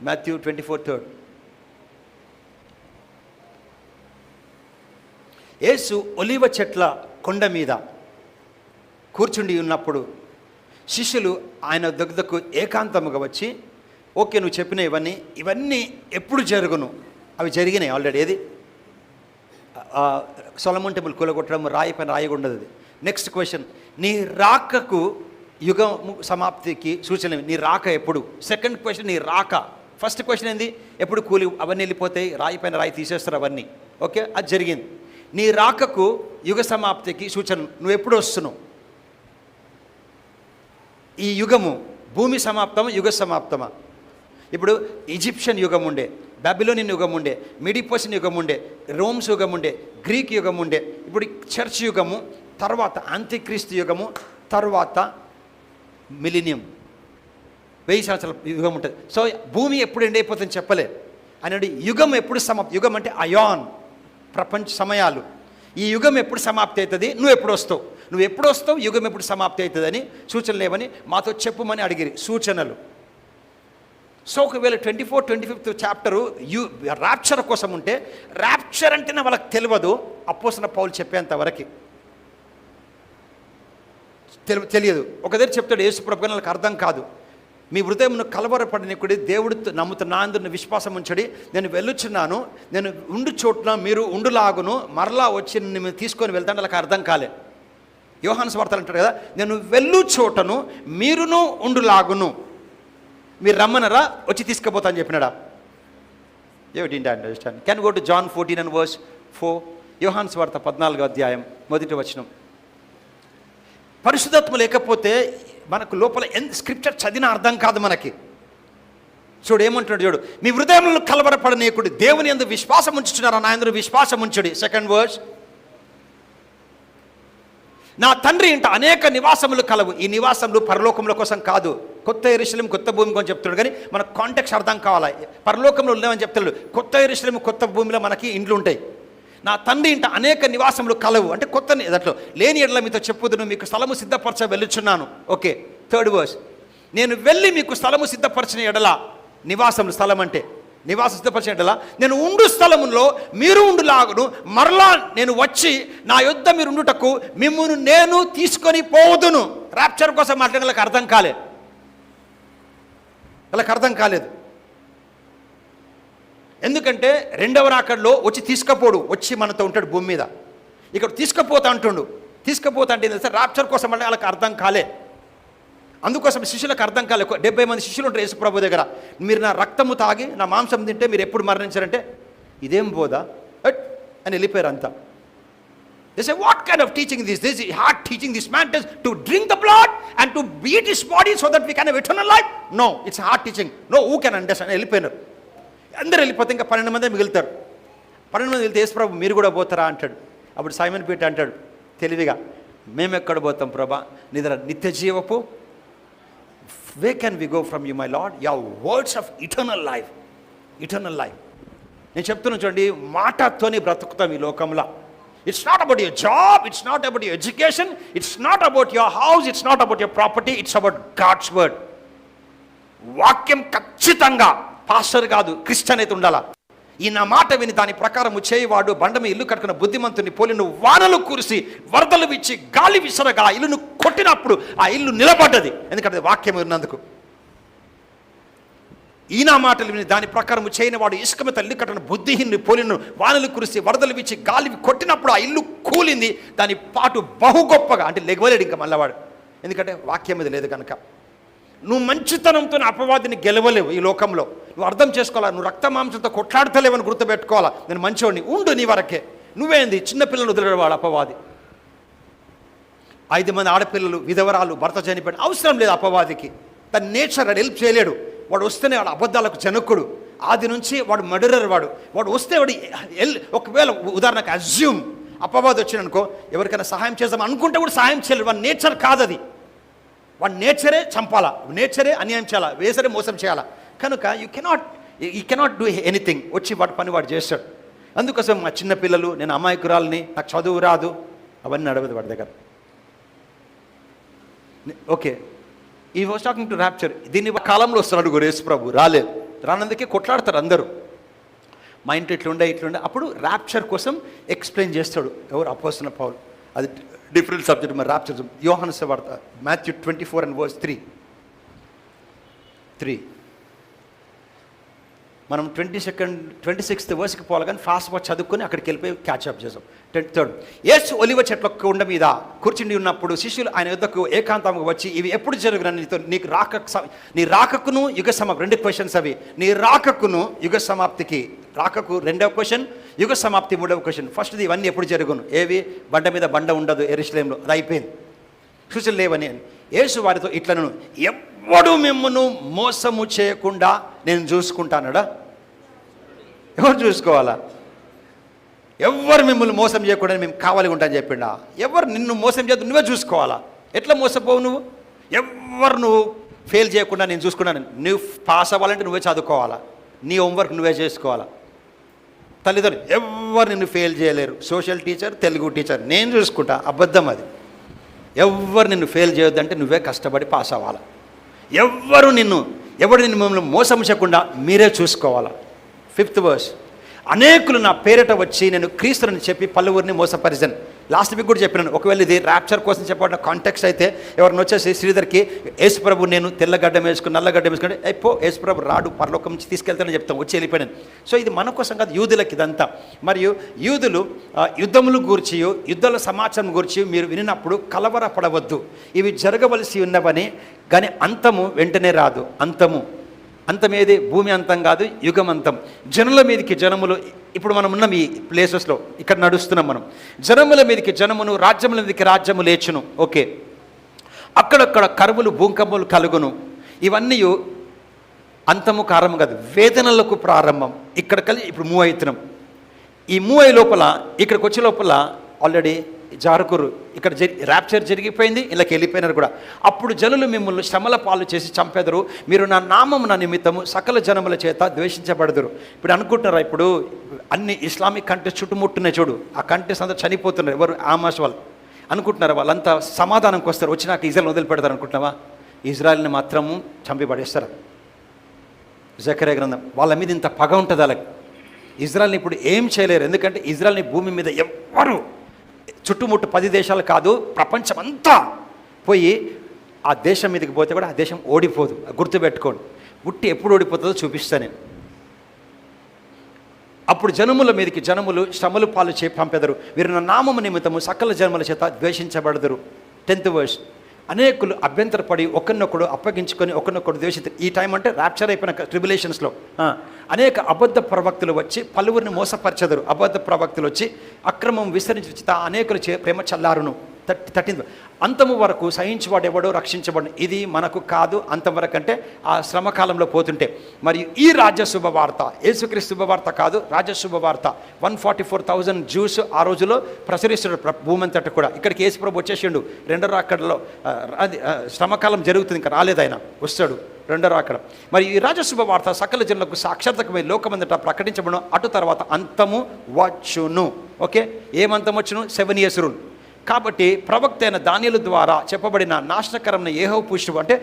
Matthew 24:3. యేసు ఒలీవ చెట్ల కొండ మీద కూర్చుండి ఉన్నప్పుడు శిష్యులు ఆయన దగ్గరకు ఏకాంతముగా వచ్చి, ఓకే నువ్వు చెప్పిన ఇవన్నీ ఎప్పుడు జరుగును? అవి జరిగినాయి ఆల్రెడీ. ఏది సొలొమోన్ టెంపుల్ కూలగొట్టడం, రాయి పైన రాయకుండదు. అది నెక్స్ట్ క్వశ్చన్, నీ రాకకు యుగము సమాప్తికి సూచన, నీ రాక ఎప్పుడు? సెకండ్ క్వశ్చన్, నీ రాక. ఫస్ట్ క్వశ్చన్ ఏంది? ఎప్పుడు కూలి అవన్నీ వెళ్ళిపోతాయి, రాయి పైన రాయి తీసేస్తారు అవన్నీ. ఓకే, అది జరిగింది. నీ రాకకు యుగ సమాప్తికి సూచన, నువ్వు ఎప్పుడు వస్తున్నావు? ఈ యుగము భూమి సమాప్తమా యుగ సమాప్తమా? ఇప్పుడు ఈజిప్షియన్ యుగం ఉండే, బాబిలోనియన్ యుగం ఉండే, మిడిపోసిన్ యుగం ఉండే, రోమ్స్ యుగం ఉండే, గ్రీక్ యుగం ఉండే, ఇప్పుడు చర్చ్ యుగము, తర్వాత అంత్యక్రీస్తు యుగము, తర్వాత మిలీనియం 1000 సంవత్సరాల యుగం ఉంటుంది. సో భూమి ఎప్పుడు ఎండ్ అయిపోతుందని చెప్పలే అని. యుగం ఎప్పుడు సమాప్తి? యుగం అంటే అయాన్, ప్రపంచ సమయాలు. ఈ యుగం ఎప్పుడు సమాప్తి అవుతుంది? నువ్వు ఎప్పుడు వస్తావు? నువ్వు ఎప్పుడు వస్తావు? యుగం ఎప్పుడు సమాప్తి అవుతుందని సూచనలు లేవని మాతో చెప్పుమని అడిగిరి, సూచనలు. సో ఒకవేళ 25th చాప్టరు ర్యాప్చర్ కోసం ఉంటే, ర్యాప్చర్ అంటేనే వాళ్ళకి తెలియదు. అపోస్తలుడైన పౌలు చెప్పేంత వరకు తెలియదు. ఒక దగ్గర చెప్తాడు యేసు ప్రభువుకి, వాళ్ళకి అర్థం కాదు. మీ హృదయమును కలవరపడనికుడి, దేవుడితో నమ్ముతున్నా అందుని విశ్వాసం ఉంచడి. నేను వెళ్ళుచున్నాను, నేను ఉండు చోటున మీరు ఉండులాగును, మరలా వచ్చి నేను తీసుకొని వెళ్తాను. వాళ్ళకి అర్థం కాలే. యోహాను సువార్తలు అంటాడు కదా, నేను వెళ్ళు చోటను మీరును ఉండులాగును, మీరు రమ్మనరా వచ్చి తీసుకుపోతా అని చెప్పినాడా? Didn't understand. Can go to John 14:4. యోహాను సువార్త 14వ అధ్యాయం 1వ వచనం. పరిశుద్ధాత్మ లేకపోతే మనకు లోపల స్క్రిప్చర్ చదివినా అర్థం కాదు మనకి. చూడు ఏమంటున్నాడు, చూడు, మీ హృదయంలో కలవరపడనీయకుడి, దేవుని యందు విశ్వాసం ఉంచుచున్నారా, నా యందు విశ్వాసం ఉంచుడి. సెకండ్ వర్స్, నా తండ్రి ఇంట అనేక నివాసములు కలవు. ఈ నివాసములు పరలోకముల కోసం కాదు, కొత్త యెరూషలేము కొత్త భూమి కోసం చెప్తున్నాడు. కానీ మన కాంటెక్స్ట్ అర్థం కావాలా. పరలోకంలో ఉన్నామని చెప్తున్నాడు, కొత్త యెరూషలేము కొత్త భూమిలో మనకి ఇండ్లు ఉంటాయి. నా తండ్రి ఇంట అనేక నివాసములు కలవు అంటే కొత్త దాంట్లో లేని ఎడల మీతో చెప్పుదును, మీకు స్థలము సిద్ధపరచ వెళ్ళుచున్నాను. ఓకే, థర్డ్ వర్స్, నేను వెళ్ళి మీకు స్థలము సిద్ధపరచిన ఎడల, నివాసములు స్థలం అంటే నివాసం సిద్ధపరిచిన ఎడల నేను ఉండు స్థలములో మీరు ఉండులాగును, మరలా నేను వచ్చి నా యొద్ద మీరు ఉండుటకు మిమ్మును నేను తీసుకొని పోదును. ర్యాప్చర్ కోసం మాట్లాడిన వాళ్ళకి అర్థం కాలే, వాళ్ళకి అర్థం కాలేదు. ఎందుకంటే రెండవ రాకడలో వచ్చి తీసుకపోడు, వచ్చి మనతో ఉంటాడు భూమి మీద. ఇక్కడ తీసుకపోతా అంటుండు, తీసుకపోతా అంటే ర్యాప్చర్ కోసం అంటే వాళ్ళకి అర్థం కాలే. అందుకోసం శిష్యులకు అర్థం కాలే. 70 మంది శిష్యులు ఉంటారు యేసు ప్రభు దగ్గర. మీరు నా రక్తము తాగి నా మాంసం తింటే మీరు ఎప్పుడు మరణించారంటే, ఇదేం బోధ అని వెళ్ళిపోయారు అంతా. They say, what kind of teaching this? This is hard teaching. This man does to drink the blood and to beat his body so that we can have eternal life. No, it's hard teaching. No, who can understand? వెళ్ళిపోయినారు అందరూ. వెళ్ళిపోతే ఇంకా 12 మంది మిగులుతారు. 12 మంది వెళ్తే యేసు ప్రభు మీరు కూడా పోతారా అంటాడు. అప్పుడు సైమన్ పీటర్ అంటాడు తెలివిగా, మేము ఎక్కడ పోతాం ప్రభా, నీ దగ్గర నిత్య జీవపు, where can we go from you my Lord? Your words of eternal life, eternal life. నేను చెప్తున్నాను చూడండి, మాటతోని బ్రతుకుతాం ఈ లోకంలో. It's not about your job, it's not about your education, it's not about your house, it's not about your property, it's about God's word. వాక్యం ఖచ్చితంగా pastor కాదు, Christian అయితే ఉండాలా. ఈ నా మాట విని దాని ప్రకారము చేయవాడు బండమి ఇల్లు కట్టుకున్న బుద్ధిమంతుని పోలిను వానలు కురిసి వరదలు విచ్చి గాలి విసరగా ఇల్లును కొట్టినప్పుడు ఆ ఇల్లు నిలబడ్డది, ఎందుకంటే వాక్యం ఉన్నందుకు. ఈ నా మాటలు విని దాని ప్రకారము చేయని వాడు ఇసుక మీద ఇల్లు కట్టిన బుద్ధిహీనుని పోలిను వానలు కురిసి వరదలు విచ్చి గాలి కొట్టినప్పుడు ఆ ఇల్లు కూలింది, దాని పాటు బహు గొప్పగా. అంటే లెగవలేడు ఇంకా మళ్ళవాడు, ఎందుకంటే వాక్యం మీద లేదు కనుక. నువ్వు మంచితనంతో అపవాదిని గెలవలేవు ఈ లోకంలో. నువ్వు అర్థం చేసుకోవాలా, నువ్వు రక్త మాంసంతో కొట్లాడతలేవని గుర్తుపెట్టుకోవాలా. నేను మంచివాడిని ఉండు, నీ వరకే. నువ్వేంది చిన్నపిల్లలు వదిలేవాడు అపవాది. 5 మంది ఆడపిల్లలు విధవరాలు భర్త చనిపోయిన అవసరం లేదు అపవాదికి. తన నేచర్ వాడు హెల్ప్ చేయలేడు. వాడు వస్తేనే వాడు అబద్ధాలకు జనకుడు. ఆది నుంచి వాడు మర్డరర్. వాడు వస్తే వాడు ఒకవేళ ఉదాహరణకు అజ్యూమ్ అపవాది వచ్చిననుకో, ఎవరికైనా సహాయం చేద్దాం అనుకుంటే కూడా సహాయం చేయలేడు. వాడి నేచర్ కాదు అది. వాడి నేచరే చంపాలా, నేచరే అన్యాయం చేయాలా, వేసరే మోసం చేయాలా. కనుక యూ కెనాట్ డూ ఎనీథింగ్. వచ్చి వాడి పని వాడు చేస్తాడు. అందుకోసం మా చిన్నపిల్లలు, నేను అమాయకురాలని, నాకు చదువు రాదు, అవన్నీ నడవదు వాడి దగ్గర. ఓకే, ఈ వాస్ టాకింగ్ టు ర్యాప్చర్. దీన్ని కాలంలో వస్తున్నాడు యేసు ప్రభు, రాలేదు. రానందుకే కొట్లాడతారు అందరూ. మా ఇంట్లో ఇట్లుండే అప్పుడు ర్యాప్చర్ కోసం ఎక్స్ప్లెయిన్ చేస్తాడు ఎవరు? అపోస్తలుడైన పౌలు. అది డిఫరెంట్ సబ్జెక్ట్. మరి ర్యాప్చర్ యోహాను సువార్త Matthew 24:3 మనం 26th వర్స్కి పోవాలి, కానీ ఫాస్ట్గా చదువుకొని అక్కడికి వెళ్ళిపోయి క్యాచ్అప్ చేసాం. 23rd యేసు ఒలివ చెట్ల కొండ మీద కూర్చుని ఉన్నప్పుడు శిష్యులు ఆయన యుద్ధకు ఏకాంతంగా వచ్చి, ఇవి ఎప్పుడు జరుగునని నీకు నీ రాకకును యుగ సమాప్తి. 2 క్వశ్చన్స్ అవి. నీ రాకకును యుగ సమాప్తికి, రాకకు 2వ క్వశ్చన్, యుగ సమాప్తి 3వ క్వశ్చన్. ఫస్ట్ది ఇవన్నీ ఎప్పుడు జరుగును? ఏవి? బండ మీద బండ ఉండదు యెరూషలేములో, అది అయిపోయింది, సూచనలు లేవని. యేసు వారితో ఇట్లను, ఎవడు మిమ్మును మోసము చేయకుండా నేను చూసుకుంటానడా? ఎవరు చూసుకోవాలా? ఎవరు మిమ్మల్ని మోసం చేయకుండా మేము కావాలి ఉంటానని చెప్పిండా? ఎవరు నిన్ను మోసం చేద్దు? నువ్వే చూసుకోవాలా. ఎట్లా మోసపోవు నువ్వు? ఎవరు నువ్వు ఫెయిల్ చేయకుండా నేను చూసుకున్నాను. నువ్వు పాస్ అవ్వాలంటే నువ్వే చదువుకోవాలా, నీ హోంవర్క్ నువ్వే చేసుకోవాలా. తల్లిదండ్రులు ఎవరు నిన్ను ఫెయిల్ చేయలేరు. సోషల్ టీచర్, తెలుగు టీచర్ నేను చూసుకుంటా, అబద్ధం అది. ఎవరు నిన్ను ఫెయిల్ చేయొద్దంటే నువ్వే కష్టపడి పాస్ అవ్వాలి. ఎవరు నిన్ను మిమ్మల్ని మోసం చేయకుండా మీరే చూసుకోవాలా. 5th verse, అనేకులు నా పేరిట వచ్చి నేను క్రీస్తుని చెప్పి పలువురిని మోసపరిచాను. లాస్ట్ వీక్ కూడా చెప్పినాను. ఒకవేళ ఇది ర్యాప్చర్ కోసం చెప్పబడిన కాంటెక్స్ట్ అయితే ఎవరిని వచ్చేసి శ్రీధర్కి యేసుప్రభు నేను తెల్లగడ్డం వేసుకుని నల్లగడ్డం వేసుకుంటే అయిపో యేసుప్రభు రాడు పరలోకం నుంచి తీసుకెళ్తానని చెప్తాం, వచ్చి వెళ్ళిపోయాను. సో ఇది మన కోసం కాదు, యూదులకి ఇదంతా. మరియు యూదులు యుద్ధములు గూర్చి, యుద్ధాల సమాచారం గురించి మీరు వినినప్పుడు కలవరపడవద్దు, ఇవి జరగవలసి ఉన్నవని, కానీ అంతము వెంటనే రాదు. అంతమేది? భూమి అంతం కాదు, యుగం అంతం. జనుల మీదకి జనములు, ఇప్పుడు మనం ఉన్న ఈ ప్లేసెస్లో ఇక్కడ నడుస్తున్నాం మనం. జనముల మీదకి జనమును, రాజ్యముల మీదకి రాజ్యము లేచును. ఓకే, అక్కడక్కడ కరువులు భూకంపములు కలుగును. ఇవన్నీ అంతము కారణం కాదు, వేదనలకు ప్రారంభం. ఇక్కడ కలిసి ఇప్పుడు మూవ్ అవుతున్నాం. ఈ మూవ్ అయ్యే లోపల ఇక్కడికి వచ్చే లోపల ఆల్రెడీ జారుకురు, ఇక్కడ ర్యాప్చర్ జరిగిపోయింది, ఇలాకి వెళ్ళిపోయినారు కూడా. అప్పుడు జనులు మిమ్మల్ని శ్రమల పాలు చేసి చంపెదరు, మీరు నా నామమున నిమిత్తము సకల జనముల చేత ద్వేషించబడదురు. ఇప్పుడు అనుకుంటున్నారా? ఇప్పుడు అన్ని ఇస్లామిక్ కంట్రీస్ చుట్టుముట్టున్నాయి చూడు, ఆ కంట్రీస్ అంతా చనిపోతున్నారు. ఎవరు? ఆమాస్ వాళ్ళు అనుకుంటున్నారా? వాళ్ళంతా సమాధానంకి వస్తారు, వచ్చి నాకు ఇజ్రాయల్ వదిలిపెడతారు అనుకుంటున్నావా? ఇజ్రాయల్ని మాత్రము చంపి పడేస్తారు. జకర్యా గ్రంథం. వాళ్ళ మీద ఇంత పగ ఉంటుంది వాళ్ళకి. ఇజ్రాయల్ని ఇప్పుడు ఏం చేయలేరు, ఎందుకంటే ఇజ్రాయల్ని భూమి మీద ఎవ్వరు చుట్టుముట్టు 10 దేశాలు కాదు, ప్రపంచం అంతా పోయి ఆ దేశం మీదకి పోతే కూడా ఆ దేశం ఓడిపోదు. గుర్తుపెట్టుకోండి. ఉట్టి ఎప్పుడు ఓడిపోతుందో చూపిస్తాను నేను. అప్పుడు జనముల మీదకి జనములు శ్రమలు పాలు పంపెదరు, వీరు నా నామము నిమిత్తము సకల జన్మల చేత ద్వేషించబడదురు. 10th verse, అనేకులు అభ్యంతరపడి ఒకరినొకడు అప్పగించుకొని ఒకరినొకడు ద్వేషిస్తారు. ఈ టైం అంటే ర్యాప్చర్ అయిపోయిన ట్రిబులేషన్స్లో అనేక అబద్ధ ప్రవక్తులు వచ్చి పలువురిని మోసపరచెదరు. అబద్ధ ప్రవక్తులు వచ్చి అక్రమం విస్తరించి అనేకులు ప్రేమ చల్లారును. 13th, అంతము వరకు సహించువాడు ఎవడో రక్షించబడు. ఇది మనకు కాదు, అంతవరకు అంటే ఆ శ్రమకాలంలో పోతుంటే. మరియు ఈ రాజ్య శుభవార్త, యేసుక్రీస్తు శుభవార్త కాదు, రాజ్య శుభవార్త. 144,000 జ్యూస్ ఆ రోజులో ప్రసరిస్తున్నాడు భూమి అంతటా కూడా. ఇక్కడికి యేసుప్రభు వచ్చేసిండు 2వ రాకడలో. అది శ్రమకాలం జరుగుతుంది, ఇంకా రాలేదు, ఆయన వస్తాడు 2వ రాకడ. మరి ఈ రాజ్య శుభవార్త సకల జనులకు సాక్షాత్కమై లోకమంతటా ప్రకటించబడును. అటు తర్వాత అంతము వచ్చును. ఓకే, ఏమంతం వచ్చును? 7 years రూల్. కాబట్టి ప్రవక్త అయిన దానియేలు ద్వారా చెప్పబడిన నాశనకరమైన యెహోవా పుష్పు అంటే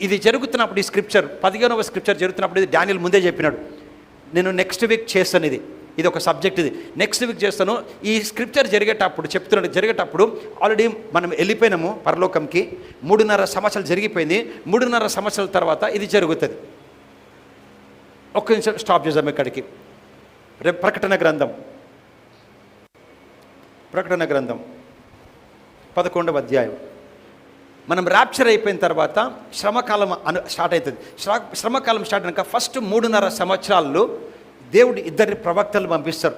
ఇది జరుగుతున్నప్పుడు, ఈ స్క్రిప్చర్ 15వ స్క్రిప్చర్ జరుగుతున్నప్పుడు ఇది దానియేలు ముందే చెప్పినాడు. నేను నెక్స్ట్ వీక్ చేస్తాను, ఇది ఒక సబ్జెక్ట్, ఇది నెక్స్ట్ వీక్ చేస్తాను. ఈ స్క్రిప్చర్ జరిగేటప్పుడు ఆల్రెడీ మనం వెళ్ళిపోయినాము పరలోకంకి. 3.5 సంవత్సరాలు జరిగిపోయింది. 3.5 సంవత్సరాల తర్వాత ఇది జరుగుతుంది. ఒక్క నిమిషం స్టాప్ చేద్దాం ఇక్కడికి. రేపు ప్రకటన గ్రంథం 11వ అధ్యాయం. మనం ర్యాప్చర్ అయిపోయిన తర్వాత శ్రమకాలం స్టార్ట్ అవుతుంది. శ్రమకాలం స్టార్ట్ అయినాక ఫస్ట్ 3.5 సంవత్సరాల్లో దేవుడు 2 ప్రవక్తలు పంపిస్తారు.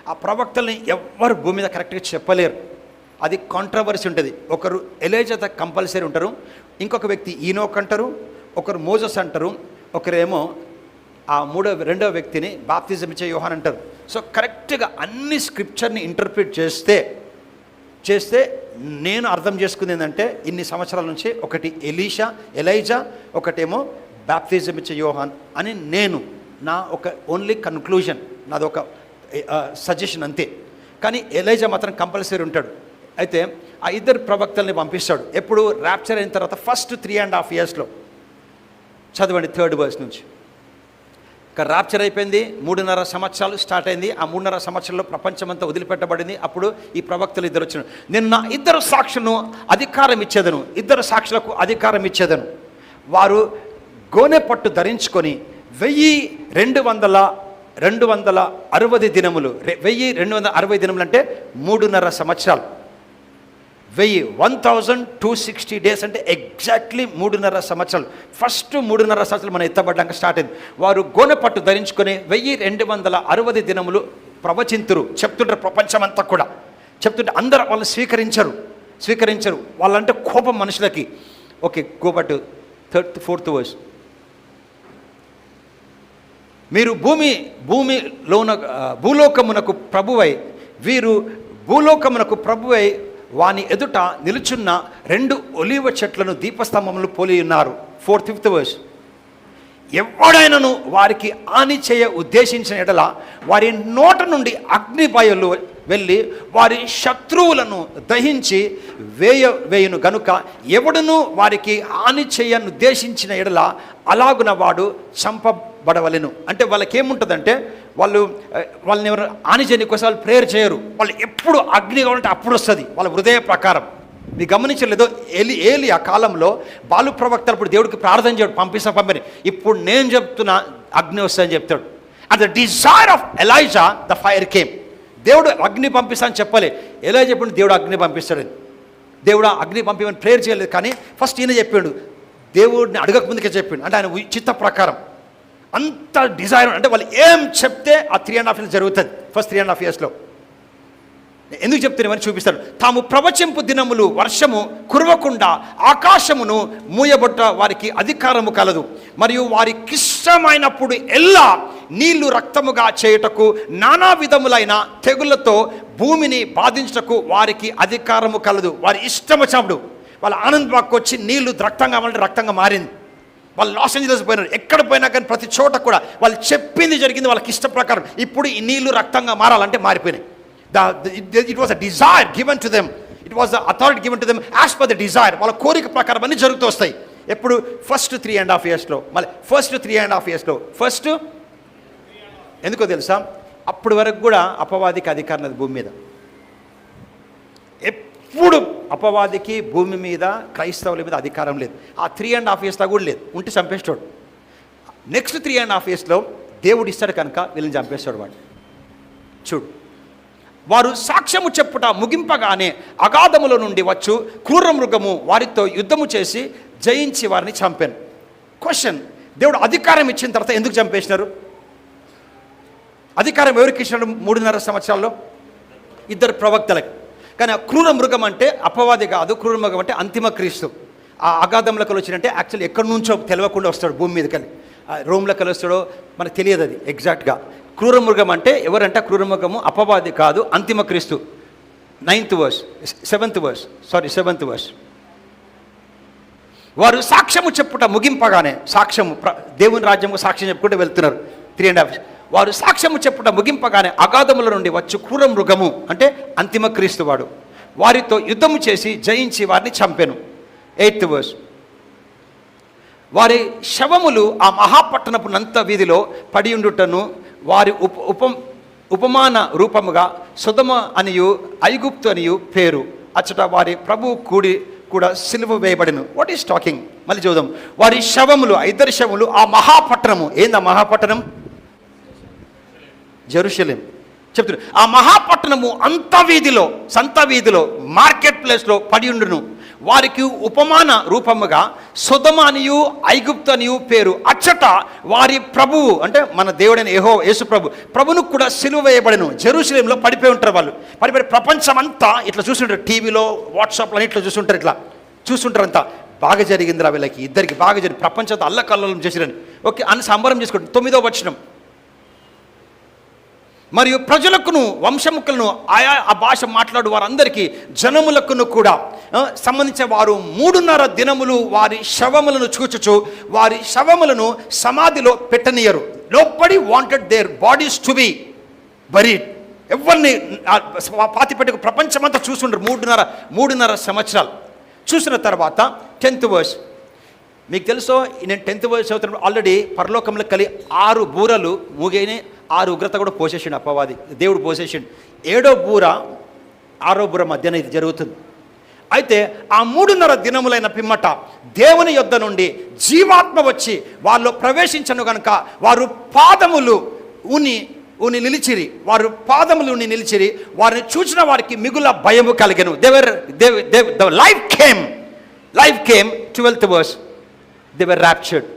ఆ ప్రవక్తల్ని ఎవ్వరు భూమి మీద కరెక్ట్గా చెప్పలేరు. అది కాంట్రవర్సీ ఉంటుంది. ఒకరు ఎలీజా కంపల్సరీ ఉంటారు, ఇంకొక వ్యక్తి ఈనోక్ అంటారు, ఒకరు మోజెస్ అంటారు, ఒకరేమో ఆ 2వ వ్యక్తిని బాప్తిజం ఇచ్చే యోహాన్ అంటారు. సో కరెక్ట్గా అన్ని స్క్రిప్చర్ని ఇంటర్ప్రిట్ చేస్తే నేను అర్థం చేసుకుంది ఏంటంటే, ఇన్ని సంవత్సరాల నుంచి ఒకటి ఎలైజా, ఒకటేమో బాప్తిజం ఇచ్చే యోహాన్ అని నా ఒక ఓన్లీ కన్క్లూజన్, నాదొక సజెషన్ అంతే. కానీ ఎలైజా మాత్రం కంపల్సరీ ఉంటాడు. అయితే ఆ 2 ప్రవక్తల్ని పంపిస్తాడు. ఎప్పుడు? ర్యాప్చర్ అయిన తర్వాత ఫస్ట్ 3.5 yearsలో. చదవండి 3rd verse నుంచి. ఇక రాప్చర్ అయిపోయింది, 3.5 సంవత్సరాలు స్టార్ట్ అయింది. ఆ 3.5 సంవత్సరాల్లో ప్రపంచమంతా వదిలిపెట్టబడింది. అప్పుడు ఈ ప్రవక్తలు ఇద్దరు వచ్చిన, నేను నా 2 సాక్షులను అధికారం ఇచ్చేదను, 2 సాక్షులకు అధికారం ఇచ్చేదను. వారు గోనె పట్టు ధరించుకొని 1260 దినములు, 1260 దినములు అంటే 3.5 సంవత్సరాలు, 1260 డేస్ అంటే ఎగ్జాక్ట్లీ 3.5 సంవత్సరాలు. ఫస్ట్ 3.5 సంవత్సరాలు మనం ఎత్తబడ్డాక స్టార్ట్ అయింది. వారు గోనె పట్టు ధరించుకొని 1260 దినములు ప్రవచింతురు. చెప్తుంటారు, ప్రపంచమంతా కూడా చెప్తుంటే అందరూ వాళ్ళు స్వీకరించరు. వాళ్ళంటే కోపం మనుషులకి. Okay, go but 4th verse. మీరు భూలోకమునకు ప్రభువై, వీరు భూలోకమునకు ప్రభువై వాని ఎదుట నిలుచున్న 2 ఒలీవ చెట్లను దీపస్తంభములు పోలి ఉన్నారు. 4th verse. ఎవడైనను వారికి హాని చేయ ఉద్దేశించిన ఎడల వారి నోట నుండి అగ్ని బయలు వెళ్ళి వారి శత్రువులను దహించి వేయును గనుక ఎవడును వారికి హాని చేయను ఉద్దేశించిన ఎడల అలాగున వాడు చంపబడవలెను. అంటే వాళ్ళకి ఏముంటుందంటే వాళ్ళని ఎవరు హాని చేయని కోసం వాళ్ళు ప్రేయర్ చేయరు. వాళ్ళు ఎప్పుడు అగ్ని కావాలంటే అప్పుడు వస్తుంది వాళ్ళ హృదయ ప్రకారం. మీరు గమనించలేదో, ఏలి ఆ కాలంలో బాలు ప్రవక్తలు ఇప్పుడు దేవుడికి ప్రార్థన చేయడు, పంపిని. ఇప్పుడు నేను చెప్తున్నా అగ్ని వస్తుందని చెప్తాడు. At the desire of Elijah the fire came. దేవుడు అగ్ని పంపిస్తానని చెప్పలే. ఎలా చెప్పండి, దేవుడు అగ్ని పంపిస్తాడు. దేవుడు అగ్ని పంపిమని ప్రేయర్ చేయలేదు, కానీ ఫస్ట్ ఈయన చెప్పాడు, దేవుడిని అడగక ముందుకే చెప్పిండు. అంటే ఆయన చిత్త ప్రకారం అంత డిజైర్. అంటే వాళ్ళు ఏం చెప్తే ఆ 3.5 years జరుగుతుంది. ఫస్ట్ 3.5 yearsలో ఎందుకు చెప్తున్నామని చూపిస్తాడు. తాము ప్రవచింపు దినములు వర్షము కురవకుండా ఆకాశమును మూయబొట్ట వారికి అధికారము కలదు. మరియు వారికిష్టమైనప్పుడు ఎల్లా నీళ్లు రక్తముగా చేయుటకు నానా విధములైన తెగులతో భూమిని బాధించుటకు వారికి అధికారము కలదు. వారి ఇష్టం వచ్చినప్పుడు వాళ్ళ ఆనందబాగ్కి వచ్చి నీళ్లు రక్తంగా కావాలంటే రక్తంగా మారింది. వాళ్ళు లాస్ ఏంజలస్ పోయినారు, ఎక్కడ పోయినా కానీ ప్రతి చోట కూడా వాళ్ళు చెప్పింది జరిగింది వాళ్ళకి ఇష్ట ప్రకారం. ఇప్పుడు ఈ నీళ్లు రక్తంగా మారాలంటే మారిపోయినాయి. It was a desire given to them. It was the authority given to them as per the desire. వాళ్ళ కోరిక ప్రకారం అన్నీ జరుగుతూ వస్తాయి. ఎప్పుడు ఫస్ట్ 3.5 yearsలో, మళ్ళీ ఫస్ట్ 3.5 yearsలో ఫస్ట్. ఎందుకో తెలుసా, అప్పటి వరకు కూడా అపవాదికి అధికారం లేదు భూమి మీద. ఎప్పుడు అపవాదికి భూమి మీద క్రైస్తవుల మీద అధికారం లేదు. ఆ 3.5 yearsలో కూడా లేదు. ఉంటే చంపేస్తాడు. నెక్స్ట్ 3.5 yearsలో దేవుడు ఇస్తాడు కనుక వీళ్ళని చంపేస్తాడు వాడు. చూడు, వారు సాక్ష్యము చెప్పుట ముగింపగానే అగాధముల నుండి వచ్చు క్రూర మృగము వారితో యుద్ధము చేసి జయించి వారిని చంపాను. క్వశ్చన్, దేవుడు అధికారం ఇచ్చిన తర్వాత ఎందుకు చంపేసినారు? అధికారం ఎవరికి ఇచ్చినాడు 3.5 సంవత్సరాల్లో? 2 ప్రవక్తలకి. కానీ ఆ క్రూర మృగం అంటే అపవాది కాదు, క్రూర మృగం అంటే అంతిమ క్రీస్తు. ఆ అగాధంలోకి వచ్చినంటే యాక్చువల్లీ ఎక్కడి నుంచో తెలియకుండా వస్తాడు భూమి మీదకి. రోమ్లోకి వస్తాడో మనకు తెలియదు అది ఎగ్జాక్ట్గా. క్రూర మృగం అంటే ఎవరంటే క్రూర మృగము అపవాది కాదు, అంతిమ క్రీస్తు. 7th verse. వారు సాక్ష్యము చెప్పుట ముగింపగానే, సాక్ష్యము దేవుని రాజ్యము సాక్ష్యం చెప్పుకుంటూ వెళ్తున్నారు 3.5. వారు సాక్ష్యము చెప్పుట ముగింపగానే అగాధముల నుండి వచ్చు క్రూర మృగము అంటే అంతిమ క్రీస్తు వాడు వారితో యుద్ధము చేసి జయించి వారిని చంపెను. 8th verse. వారి శవములు ఆ మహాపట్టణపు నంత వీధిలో పడి ఉండుటను వారి ఉపమాన రూపముగా సొదొమ అనియు ఐగుప్తు అనియు పేరు అచ్చట వారి ప్రభు కూడా సిలువ వేయబడిను. What is talking? మళ్ళీ చూద్దాం. వారి శవములు, 2 శవములు ఆ మహాపట్టణము. ఏంది ఆ మహాపట్టణం? జెరూషలేం. చెప్తున్నారు ఆ మహాపట్టణము సంత వీధిలో మార్కెట్ ప్లేస్లో పడి ఉండును. వారికి ఉపమాన రూపముగా సొదొమ అనియు ఐగుప్తు అనియు పేరు అచ్చట వారి ప్రభువు అంటే మన దేవుడైన యేసు ప్రభును కూడా సిలువ వేయబడెను. జెరూషలేంలో పడిపోయి ఉంటారు వాళ్ళు. పడిపోయి ప్రపంచం అంతా ఇట్లా చూస్తుంటారు, టీవీలో వాట్సాప్లో ఇట్లా చూస్తుంటారు, ఇట్లా చూస్తుంటారు. అంతా బాగా జరిగిందిరా వీళ్ళకి, ఇద్దరికి బాగా జరిగింది, ప్రపంచంతో అల్లకల్లోలం చేసిరని ఓకే అని సంబరం చేసుకోండి. 9వ వచనం. మరియు ప్రజలకును వంశముకులను ఆ భాష మాట్లాడు వారందరికీ జనములకును కూడా సంబంధించిన వారు 3.5 దినములు వారి శవములను చూచుచు వారి శవములను సమాధిలో పెట్టనీయరు. Nobody wanted their bodies to be buried. ఎవరిని పాతి పెట్టుకు ప్రపంచమంతా చూస్తుండ్రు 3.5 సంవత్సరాలు. చూసిన తర్వాత 10th verse. మీకు తెలుసో, నేను 10th verse చదువుతున్నప్పుడు ఆల్రెడీ పరలోకంలో కలి 6 బూరలు మూగైన 6 ఉగ్రత కూడా పోసేసిండు అపవాది, దేవుడు పోసేసిండు. 7వ బూర 6వ బూర మధ్యన ఇది జరుగుతుంది. అయితే ఆ 3.5 దినములైన పిమ్మట దేవుని యొద్ద నుండి జీవాత్మ వచ్చి వాళ్ళు ప్రవేశించను కనుక వారు పాదములు ఉని నిలిచిరి, వారు పాదములు ఉని నిలిచిరి, వారిని చూసిన వారికి మిగుల భయము కలిగెను. Life came 12th verse, they were raptured.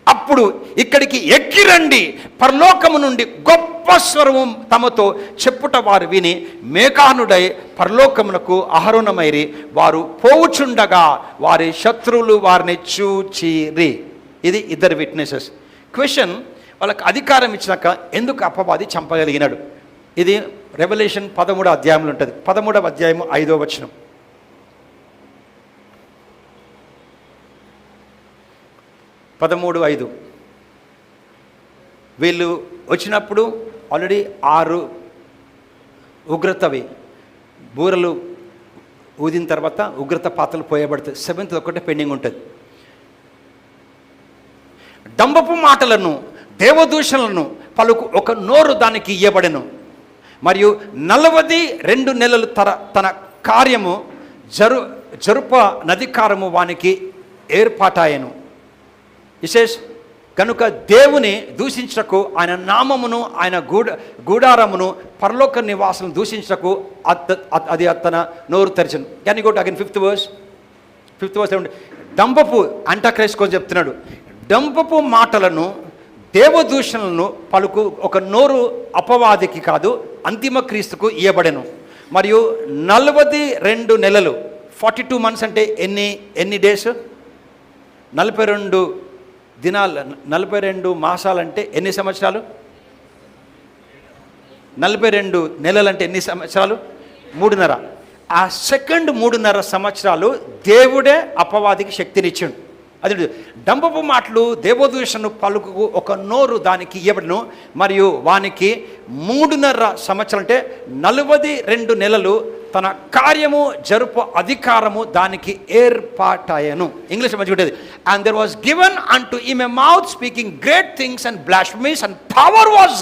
అప్పుడు ఇక్కడికి ఎక్కిరండి, పరలోకము నుండి గొప్ప స్వరము తమతో చెప్పుట వారు విని మేఘానుడై పరలోకమునకు ఆరోహణమైరి, వారు పోవుచుండగా వారి శత్రువులు వారిని చూచిరి. ఇది 2 విట్నెసెస్. క్వశ్చన్, వాళ్ళకి అధికారం ఇచ్చినాక ఎందుకు అపవాది చంపగలిగినాడు? ఇది రెవల్యూషన్ 13వ అధ్యాయంలో ఉంటుంది. 13వ అధ్యాయం 5వ వచనం. 13:5. వీళ్ళు వచ్చినప్పుడు ఆల్రెడీ 6 ఉగ్రతవి బూరలు ఊదిన తర్వాత ఉగ్రత పాత్రలు పోయబడతాయి. 7th ఒకటే పెండింగ్ ఉంటుంది. డంబపు మాటలను దేవదూషణలను పలుకు ఒక నోరు దానికి ఇయ్యబడెను, మరియు 42 నెలలు తన కార్యము జరుప నధికారము వానికి ఏర్పాటాయను. విశేష్ కనుక దేవుని దూషించటకు, ఆయన నామమును, ఆయన గూడారమును, పరలోక నివాసం దూషించటకు అది తన నోరు తెరచను. Can you go to again 5th verse? 5th verse ఏమంటే, డంబపు అంటాక్రైస్ట్ కోసం చెప్తున్నాడు. డంబపు మాటలను దేవదూషణలను పలుకు ఒక నోరు అపవాదికి కాదు, అంతిమ క్రీస్తుకు ఇయ్యబడెను, మరియు 42 నెలలు 42 months అంటే ఎన్ని డేస్? 42 దినాలు, 42 మాసాలంటే ఎన్ని సంవత్సరాలు? 42 నెలలంటే ఎన్ని సంవత్సరాలు? 3.5. ఆ సెకండ్ 3.5 సంవత్సరాలు దేవుడే అపవాదికి శక్తినిచ్చాడు. అది డంబపు మాటలు దేవదూషణను పలుకు ఒక నోరు దానికి ఇవ్వబడును, మరియు వానికి 3.5 సంవత్సరాలు అంటే 42 నెలలు తన కార్యము జరుపు అధికారము దానికి ఏర్పాటాయను. ఇంగ్లీష్ మంచిగా ఉంటుంది. And there was given unto him a mouth speaking great things and blasphemies, and power was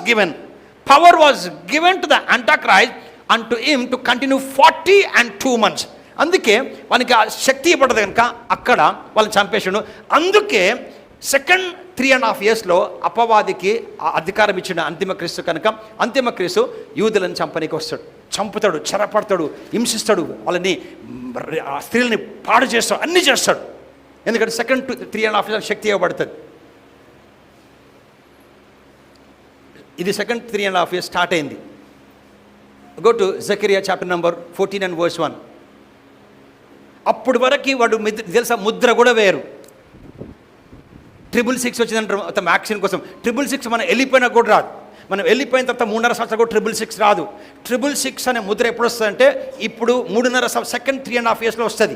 given to the antichrist unto him to continue 42 months. అందుకే వానికి ఆ శక్తి ఇవ్వబడదు కనుక అక్కడ వాళ్ళని చంపేసాడు. అందుకే సెకండ్ 3.5 yearsలో అపవాదికి ఆ అధికారం ఇచ్చిన అంతిమ క్రీస్తు కనుక అంతిమ క్రీస్తు యూదులను చంపనీకి వస్తాడు, చంపుతాడు, చెరపడతాడు, హింసిస్తాడు, వాళ్ళని స్త్రీలని పాడు చేస్తాడు, అన్నీ చేస్తాడు. ఎందుకంటే సెకండ్ 3.5 years శక్తి ఇవ్వబడుతుంది. ఇది సెకండ్ 3.5 years స్టార్ట్ అయింది. Go to Zechariah chapter number 14 and verse 1. అప్పుడు వరకు వాడు తెలుసా, ముద్ర కూడా వేరు. 666 వచ్చిందంటే మ్యాక్సిన్ కోసం 666 మనం వెళ్ళిపోయినా కూడా రాదు. మనం వెళ్ళిపోయిన తర్వాత 3.5 సంవత్సరాలు కూడా 666 రాదు. 666 అనే ముద్ర ఎప్పుడు వస్తుందంటే ఇప్పుడు 3.5 సెకండ్ 3.5 yearsలో వస్తుంది.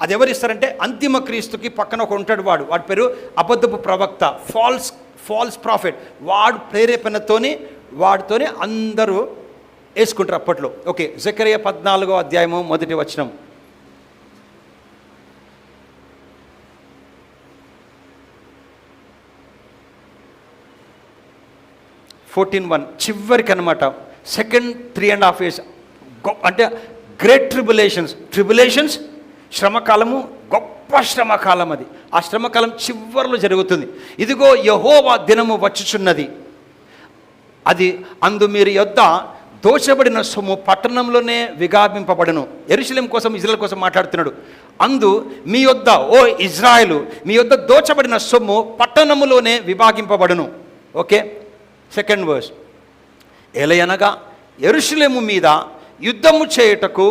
అది ఎవరు ఇస్తారంటే అంతిమ క్రీస్తుకి పక్కన ఒక ఉంటాడు, వాడి పేరు అబద్ధపు ప్రవక్త, ఫాల్స్ ప్రాఫిట్. వాడు ప్రేరేపణతోని వాడితోనే అందరూ వేసుకుంటారు అప్పట్లో. ఓకే, జకరియా 14వ అధ్యాయము 1వ వచనం. 14:1 చివరికి అనమాట. సెకండ్ 3.5 years అంటే గ్రేట్ ట్రిబులేషన్స్ శ్రమకాలము, గొప్ప శ్రమకాలం. అది ఆ శ్రమకాలం చివరిలో జరుగుతుంది. ఇదిగో యెహోవా దినము వచ్చుచున్నది, అది అందు మీరు యొద్ద దోచబడిన సొమ్ము పట్టణంలోనే విగాపింపబడను. యెరూషలేం కోసం, ఇజ్రాయెల్ కోసం మాట్లాడుతున్నాడు. అందు మీ యొద్ద, ఓ ఇజ్రాయెలు, మీ యొద్ద దోచబడిన సొమ్ము పట్టణములోనే విభాగింపబడును. Okay, second verse. ఎలయనగా యెరూషలేము మీద యుద్ధము చేయుటకు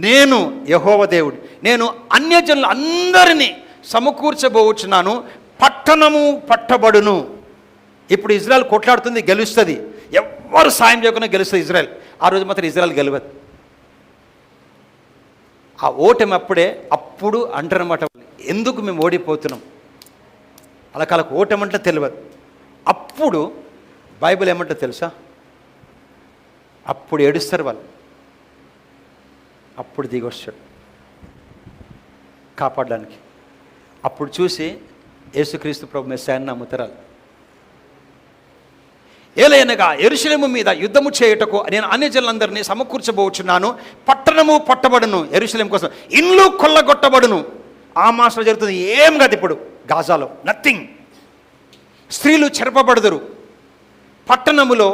నేను యెహోవా దేవుడు, నేను అన్యజనులు అందరినీ సమకూర్చబోచున్నాను, పట్టణము పట్టబడును. ఇప్పుడు ఇజ్రాయెల్ కొట్లాడుతుంది, గెలుస్తుంది. ఎవ్వరు సాయం చేయకుండా గెలుస్తుంది ఇజ్రాయెల్. ఆ రోజు మాత్రం ఇజ్రాయెల్ గెలవదు. ఆ ఓటమి అప్పుడు అంటారన్నమాట, ఎందుకు మేము ఓడిపోతున్నాం, వాళ్ళకి ఓటమంటే తెలియదు. అప్పుడు బైబిల్ ఏమంటే తెలుసా, అప్పుడు ఏడుస్తారు వాళ్ళు. అప్పుడు దిగొస్తాడు కాపాడడానికి. అప్పుడు చూసి యేసుక్రీస్తు ప్రభు మెస్సీయని నమ్ముతారు. ఏలయనగా యెరూషలేము మీద యుద్ధము చేయుటకు నేను అన్యజనులందరినీ సమకూర్చబోచున్నాను. పట్టణము పట్టబడును, యెరూషలేం కోసం ఇండ్లు కొల్లగొట్టబడును. ఆ మాసంలో జరుగుతుంది ఏం కాదు. ఇప్పుడు గాజాలో నథింగ్. స్త్రీలు చెరపబడుదురు. పట్టణంలో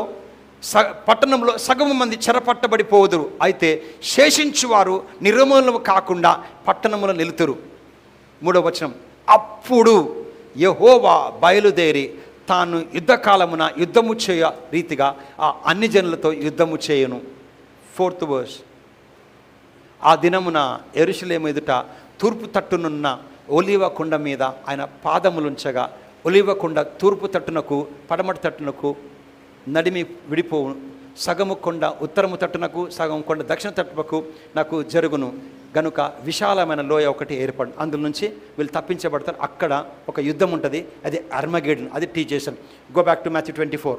సగము మంది చెరపట్టబడిపోదురు. అయితే శేషించువారు నిర్మూలన కాకుండా పట్టణములో నిలుతురు. 3వ వచనం, అప్పుడు యెహోవా బయలుదేరి తాను యుద్ధకాలమున యుద్ధము చేయ రీతిగా ఆ అన్ని జనులతో యుద్ధము చేయను. 4th verse, ఆ దినమున యెరూషలేము ఎదుట తూర్పు తట్టునున్న ఒలీవ కొండ మీద ఆయన పాదములుంచగా ఒలీవ కొండ తూర్పు తట్టునకు పడమటి తట్టునకు నడిమి విడిపోవు. సగము కొండ ఉత్తరము తట్టునకు సగం కొండ దక్షిణ తట్టునకు నాకు జరుగును. గనుక విశాలమైన లోయ ఒకటి ఏర్పడు, అందులో నుంచి వీళ్ళు తప్పించబడతారు. అక్కడ ఒక యుద్ధం ఉంటుంది, అది అర్మగెడ్డన్, అది టీచేషన్. Go back to Matthew 24.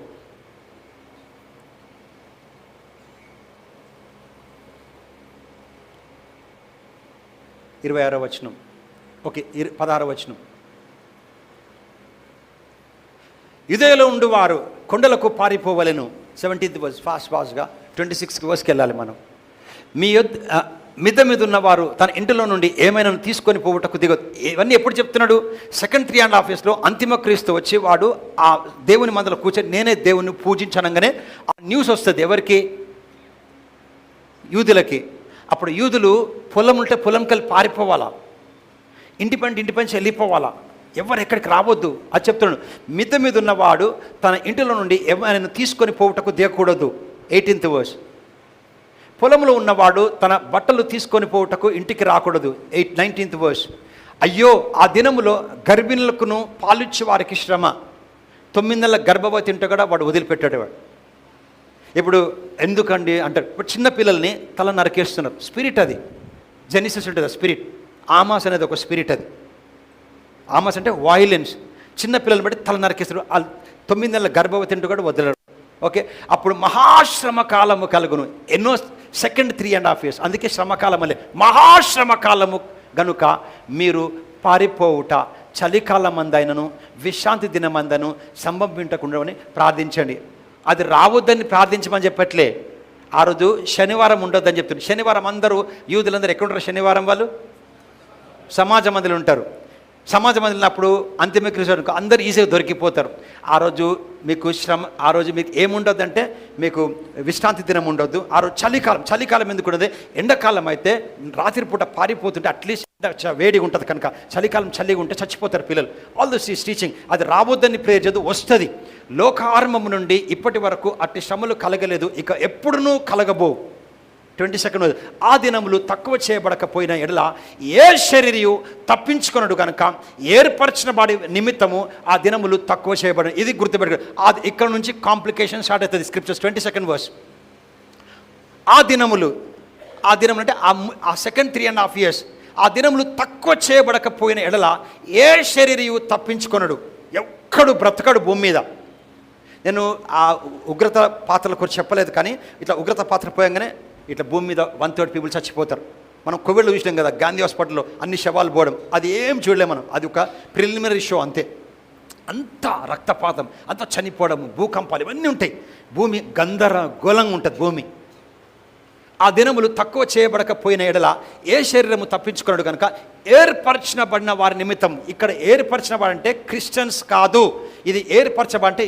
26వ వచనం, ఓకే 16వ వచనం. యూదయలో ఉండువారు కొండలకు పారిపోవలెను. 17th verse, ఫాస్ట్గా 26th verseకి వెళ్ళాలి మనం. మీ మిద్ద మీద ఉన్నవారు తన ఇంటిలో నుండి ఏమైనా తీసుకొని పోవుటకు దిగదు. ఇవన్నీ ఎప్పుడు చెప్తున్నాడు? 2nd 3.5 yearsలో అంతిమ క్రీస్తు వచ్చి వాడు ఆ దేవుని మందలో కూర్చొని నేనే దేవుని పూజించనంగానే ఆ న్యూస్ వస్తుంది. ఎవరికి? యూదులకి. అప్పుడు యూదులు పొలం ఉంటే పొలంకి వెళ్ళి పారిపోవాలా, ఇండిపెండెన్స్ వెళ్ళిపోవాలా, ఎవరు ఎక్కడికి రావద్దు. అది చెప్తున్నాడు. మిద్ద మీద ఉన్నవాడు తన ఇంటిలో నుండి ఏమైనా తీసుకొని పోవుటకు దిగకూడదు. 18th verse. పొలంలో ఉన్నవాడు తన బట్టలు తీసుకొని పోవుటకు ఇంటికి రాకూడదు. 19th verse. అయ్యో ఆ దినములో గర్భిణులకును పాలిచ్చే వారికి శ్రమ. 9 నెలల గర్భవతి ఉంటే కూడా వాడు వదిలిపెట్టాడు. వాడు ఇప్పుడు ఎందుకండి అంటారు. ఇప్పుడు చిన్నపిల్లల్ని తల నరికేస్తున్నారు. స్పిరిట్ అది. జెనిసిస్ ఉంటుంది స్పిరిట్. ఆమాస్ అనేది ఒక స్పిరిట్. అది ఆమాస్ అంటే వైలెన్స్. చిన్నపిల్లలు బట్టి తల నరికేస్తారు. 9 నెలల గర్భవతి ఉంటే కూడా వదలరు. ఓకే, అప్పుడు మహాశ్రమ కాలము కలుగును. ఎన్నో 2nd 3.5 years, అందుకే శ్రమకాలం అలే మహాశ్రమ కాలము. గనుక మీరు పారిపోవుట చలికాలమందైనను విశ్రాంతి దినమందను సంభవించకుండాని ప్రార్థించండి. అది రావద్దని ప్రార్థించమని చెప్పట్లే. ఆ రోజు శనివారం ఉండొద్దని చెప్తున్నారు. శనివారం అందరూ యూదులందరూ ఎక్కడుంటారు? శనివారం వాళ్ళు సమాజ మందిలో ఉంటారు. సమాజ మందిలో అప్పుడు అంతిమ క్రీస్తు అందరూ ఈజీగా దొరికిపోతారు. ఆ రోజు మీకు ఆ రోజు మీకు ఏముండొద్దంటే మీకు విశ్రాంతి దినం ఉండొద్దు. ఆ రోజు చలికాలం ఎందుకు ఉండదు? ఎండాకాలం అయితే రాత్రిపూట పారిపోతుంటే అట్లీస్ట్ వేడిగా ఉంటుంది కనుక, చలికాలం చలిగా ఉంటే చచ్చిపోతారు పిల్లలు. All this is teaching. అది రావద్దని ప్రేర్ చేయదు, వస్తుంది. లోకారంభము నుండి ఇప్పటి వరకు అట్టి శ్రమలు కలగలేదు, ఇక ఎప్పుడునూ కలగబో. 22nd verse. ఆ దినములు తక్కువ చేయబడకపోయిన ఎడల ఏ శరీరియు తప్పించుకొనడు కనుక ఏర్పరచిన వాడి నిమిత్తము ఆ దినములు తక్కువ చేయబడి. ఇది గుర్తుపెట్టు. అది ఇక్కడ నుంచి కాంప్లికేషన్ స్టార్ట్ అవుతుంది. Scriptures 22nd verse. ఆ దినములు అంటే ఆ 2nd 3.5 years ఆ దినములు తక్కువ చేయబడకపోయిన ఎడల ఏ శరీరియు తప్పించుకొనడు. ఎక్కడు బ్రతకడు భూమి మీద. నేను ఆ ఉగ్రత పాత్రల గురించి చెప్పలేదు, కానీ ఇట్లా ఉగ్రత పాత్ర పోయంగానే ఇట్లా భూమి మీద 1/3 people చచ్చిపోతారు. మనం కోవిడ్లో చూసినాం కదా, గాంధీ హాస్పిటల్లో అన్ని శవాలు పోవడం. అది ఏం చూడలేము మనం. అది ఒక ప్రిలిమినరీ షో అంతే. అంత రక్తపాతం, అంత చనిపోవడం, భూకంపాలు ఇవన్నీ ఉంటాయి. భూమి గందరగోళంగా ఉంటుంది భూమి. ఆ దినములు తక్కువ చేయబడకపోయిన ఎడల ఏ శరీరము తప్పించుకున్నాడు కనుక ఏర్పరచబడిన వారి నిమిత్తం. ఇక్కడ ఏర్పరచబడంటే క్రిస్టియన్స్ కాదు, ఇది ఏర్పరచబడంటే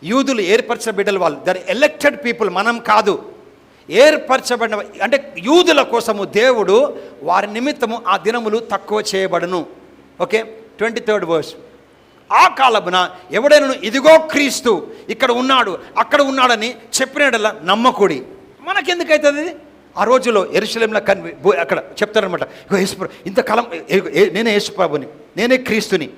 యూదులు ఏర్పరచిన బిడ్డలు. వాళ్ళు దర్ ఎలెక్టెడ్ పీపుల్, మనం కాదు. ఏర్పరచబడిన అంటే యూదుల కోసము దేవుడు వారి నిమిత్తము ఆ దినములు తక్కువ చేయబడును. Okay, 23rd verse. ఆ కాలమున ఎవడైనా ఇదిగో క్రీస్తు ఇక్కడ ఉన్నాడు అక్కడ ఉన్నాడని చెప్పినడల్లా నమ్మకుడి. మనకెందుకైతుంది? ఆ రోజులో యెరూషలేంలో అక్కడ చెప్తారనమాట, యేసుప్రభు ఇంతకాలం నేనే యేసుప్రభుని, నేనే క్రీస్తుని,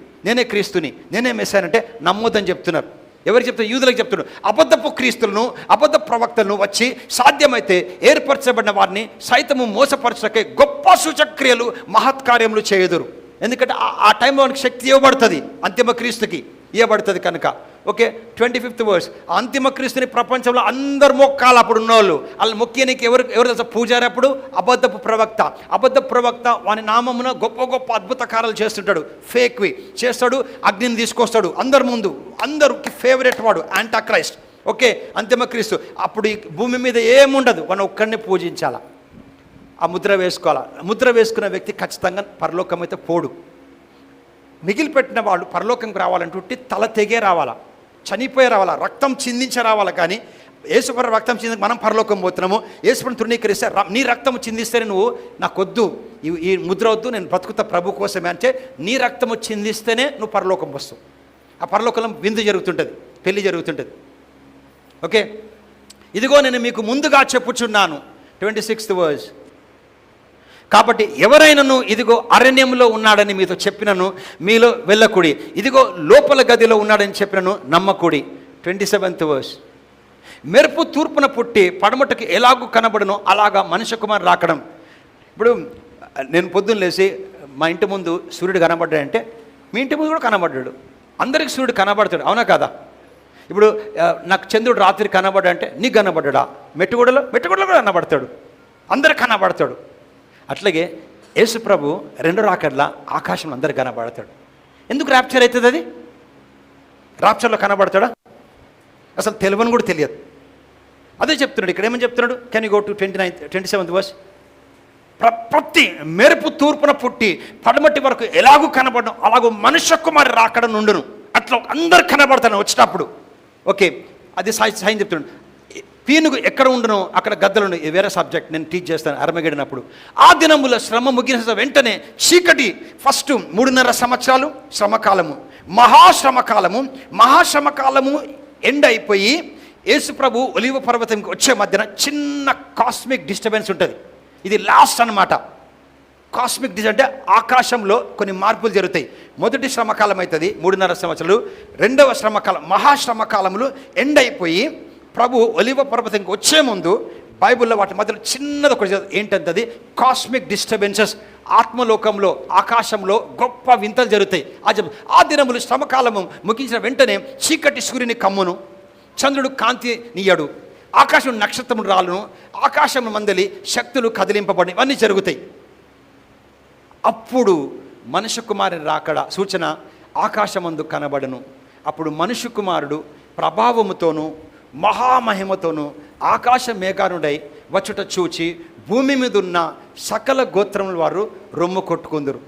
నేనే మెస్సీయని అంటే నమ్మొద్దని చెప్తున్నారు. ఎవరికి చెప్తారు? యూదులకు చెప్తున్నారు. అబద్ధపు క్రీస్తులను, అబద్ధ ప్రవక్తలను వచ్చి సాధ్యమైతే ఏర్పరచబడిన వారిని సైతము మోసపరచకే గొప్ప సూచక్రియలు మహత్కార్యములు చేయుదురు. ఎందుకంటే ఆ టైంలో మనకి శక్తి ఇవ్వబడుతుంది, అంతిమ క్రీస్తుకి ఇవ్వబడుతుంది కనుక. ఓకే 25th వర్స్, అంతిమ క్రీస్తుని ప్రపంచంలో అందరు మొక్కాలి. అప్పుడు ఉన్నోళ్ళు వాళ్ళు మొక్కేనికి ఎవరు తెలుసా? పూజారి. అప్పుడు అబద్ధపు ప్రవక్త వాని నామమున గొప్ప గొప్ప అద్భుత కార్యాలు చేస్తుంటాడు, ఫేక్వి చేస్తాడు, అగ్నిని తీసుకొస్తాడు అందరి ముందు. అందరికి ఫేవరెట్ వాడు యాంటా క్రైస్ట్. ఓకే, అంతిమ క్రీస్తు. అప్పుడు ఈ భూమి మీద ఏముండదు, మనం ఒక్కడిని పూజించాలా, ఆ ముద్ర వేసుకోవాలా. ముద్ర వేసుకున్న వ్యక్తి ఖచ్చితంగా పరలోకం అయితే పోడు. మిగిలిపెట్టిన వాళ్ళు పరలోకంకి రావాలంటే తల తెగే రావాలా, చనిపోయి రావాలా, రక్తం చిందించే రావాలా. కానీ యేసుప్రభు రక్తం చింది మనం పరలోకం పోతున్నాము. యేసుప్రభుని తృణీకరిస్తే నీ రక్తం చిందిస్తేనే నువ్వు నాకొద్దు, ఈ ముద్ర వద్దు, నేను బ్రతుకుతా ప్రభు కోసమే అంటే నీ రక్తము చిందిస్తేనే నువ్వు పరలోకం వస్తావు. ఆ పరలోకంలో విందు జరుగుతుంటుంది, పెళ్లి జరుగుతుంటుంది. ఓకే, ఇదిగో నేను మీకు ముందుగా చెప్పుచున్నాను. 26th వర్స్, కాబట్టి ఎవరైనాను ఇదిగో అరణ్యంలో ఉన్నాడని మీతో చెప్పినను మీలో వెళ్ళకుడి, ఇదిగో లోపల గదిలో ఉన్నాడని చెప్పినను నమ్మకుడి. 27th వర్స్, మెరుపు తూర్పున పుట్టి పడమటకు ఎలాగూ కనబడను అలాగా మనుష్య కుమారుడు రాకడం. ఇప్పుడు నేను పొద్దున్న లేచి మా ఇంటి ముందు సూర్యుడు కనబడ్డాడంటే మీ ఇంటి ముందు కూడా కనబడ్డాడు, అందరికి సూర్యుడు కనబడతాడు, అవునా కదా? ఇప్పుడు నాకు చంద్రుడు రాత్రి కనబడ్డాడంటే నీకు కనబడ్డా, మెట్టుగూడలో కూడా కనబడతాడు, అందరికి కనబడతాడు. అట్లాగే యేసు ప్రభు రెండో రాకడలా ఆకాశంలో అందరికి కనబడతాడు. ఎందుకు ర్యాప్చర్ అవుతుంది? అది ర్యాప్చర్లో కనబడతాడా? అసలు తెలియని కూడా తెలియదు. అదే చెప్తున్నాడు ఇక్కడ. ఏమని చెప్తున్నాడు? Can you go to 27th verse, ప్రతి మెరుపు తూర్పున పుట్టి పడమటి వరకు ఎలాగూ కనబడడం అలాగూ మనుష్య కుమారుడు రాకడ నుండును. అట్లా అందరు కనబడతాను వచ్చినప్పుడు. ఓకే, అది సాయం చెప్తున్నాడు. పీనుగు ఎక్కడ ఉండను అక్కడ గద్దలుండు. ఇది వేరే సబ్జెక్ట్, నేను టీచ్ చేస్తాను అర్మగెడినప్పుడు. ఆ దినముల శ్రమ ముగిసిన వెంటనే చీకటి, ఫస్ట్ 3.5 సంవత్సరాలు శ్రమకాలము, మహాశ్రమకాలము ఎండ్ అయిపోయి యేసు ప్రభు ఒలీవ పర్వతంకి వచ్చే మధ్యన చిన్న కాస్మిక్ డిస్టర్బెన్స్ ఉంటుంది. ఇది లాస్ట్ అన్నమాట. కాస్మిక్ డిస్ అంటే ఆకాశంలో కొన్ని మార్పులు జరుగుతాయి. మొదటి శ్రమకాలం అవుతుంది 3.5 సంవత్సరాలు. రెండవ శ్రమకాలం మహాశ్రమకాలములు ఎండ్ అయిపోయి ప్రభు ఒలీవ పర్వతంకి వచ్చే ముందు బైబిల్లో వాటి మధ్యలో చిన్నది ఒకటి ఏంటంటే కాస్మిక్ డిస్టర్బెన్సెస్. ఆత్మలోకంలో ఆకాశంలో గొప్ప వింతలు జరుగుతాయి. ఆ దినములు శ్రమకాలము ముగించిన వెంటనే చీకటి సూర్యుని కమ్మును, చంద్రుడు కాంతి నీయడు, ఆకాశం నక్షత్రములు రాలును, ఆకాశం మందలి శక్తులు కదిలింపబడి ఇవన్నీ జరుగుతాయి. అప్పుడు మనుష్య కుమారుని రాకడ సూచన ఆకాశమందు కనబడను. అప్పుడు మనుష్య కుమారుడు ప్రభావముతోనూ మహామహిమతోనూ ఆకాశ మేఘానుడై వచ్చుట చూచి భూమి మీద ఉన్న సకల గోత్రముల వారు రొమ్ము కొట్టుకుందరు.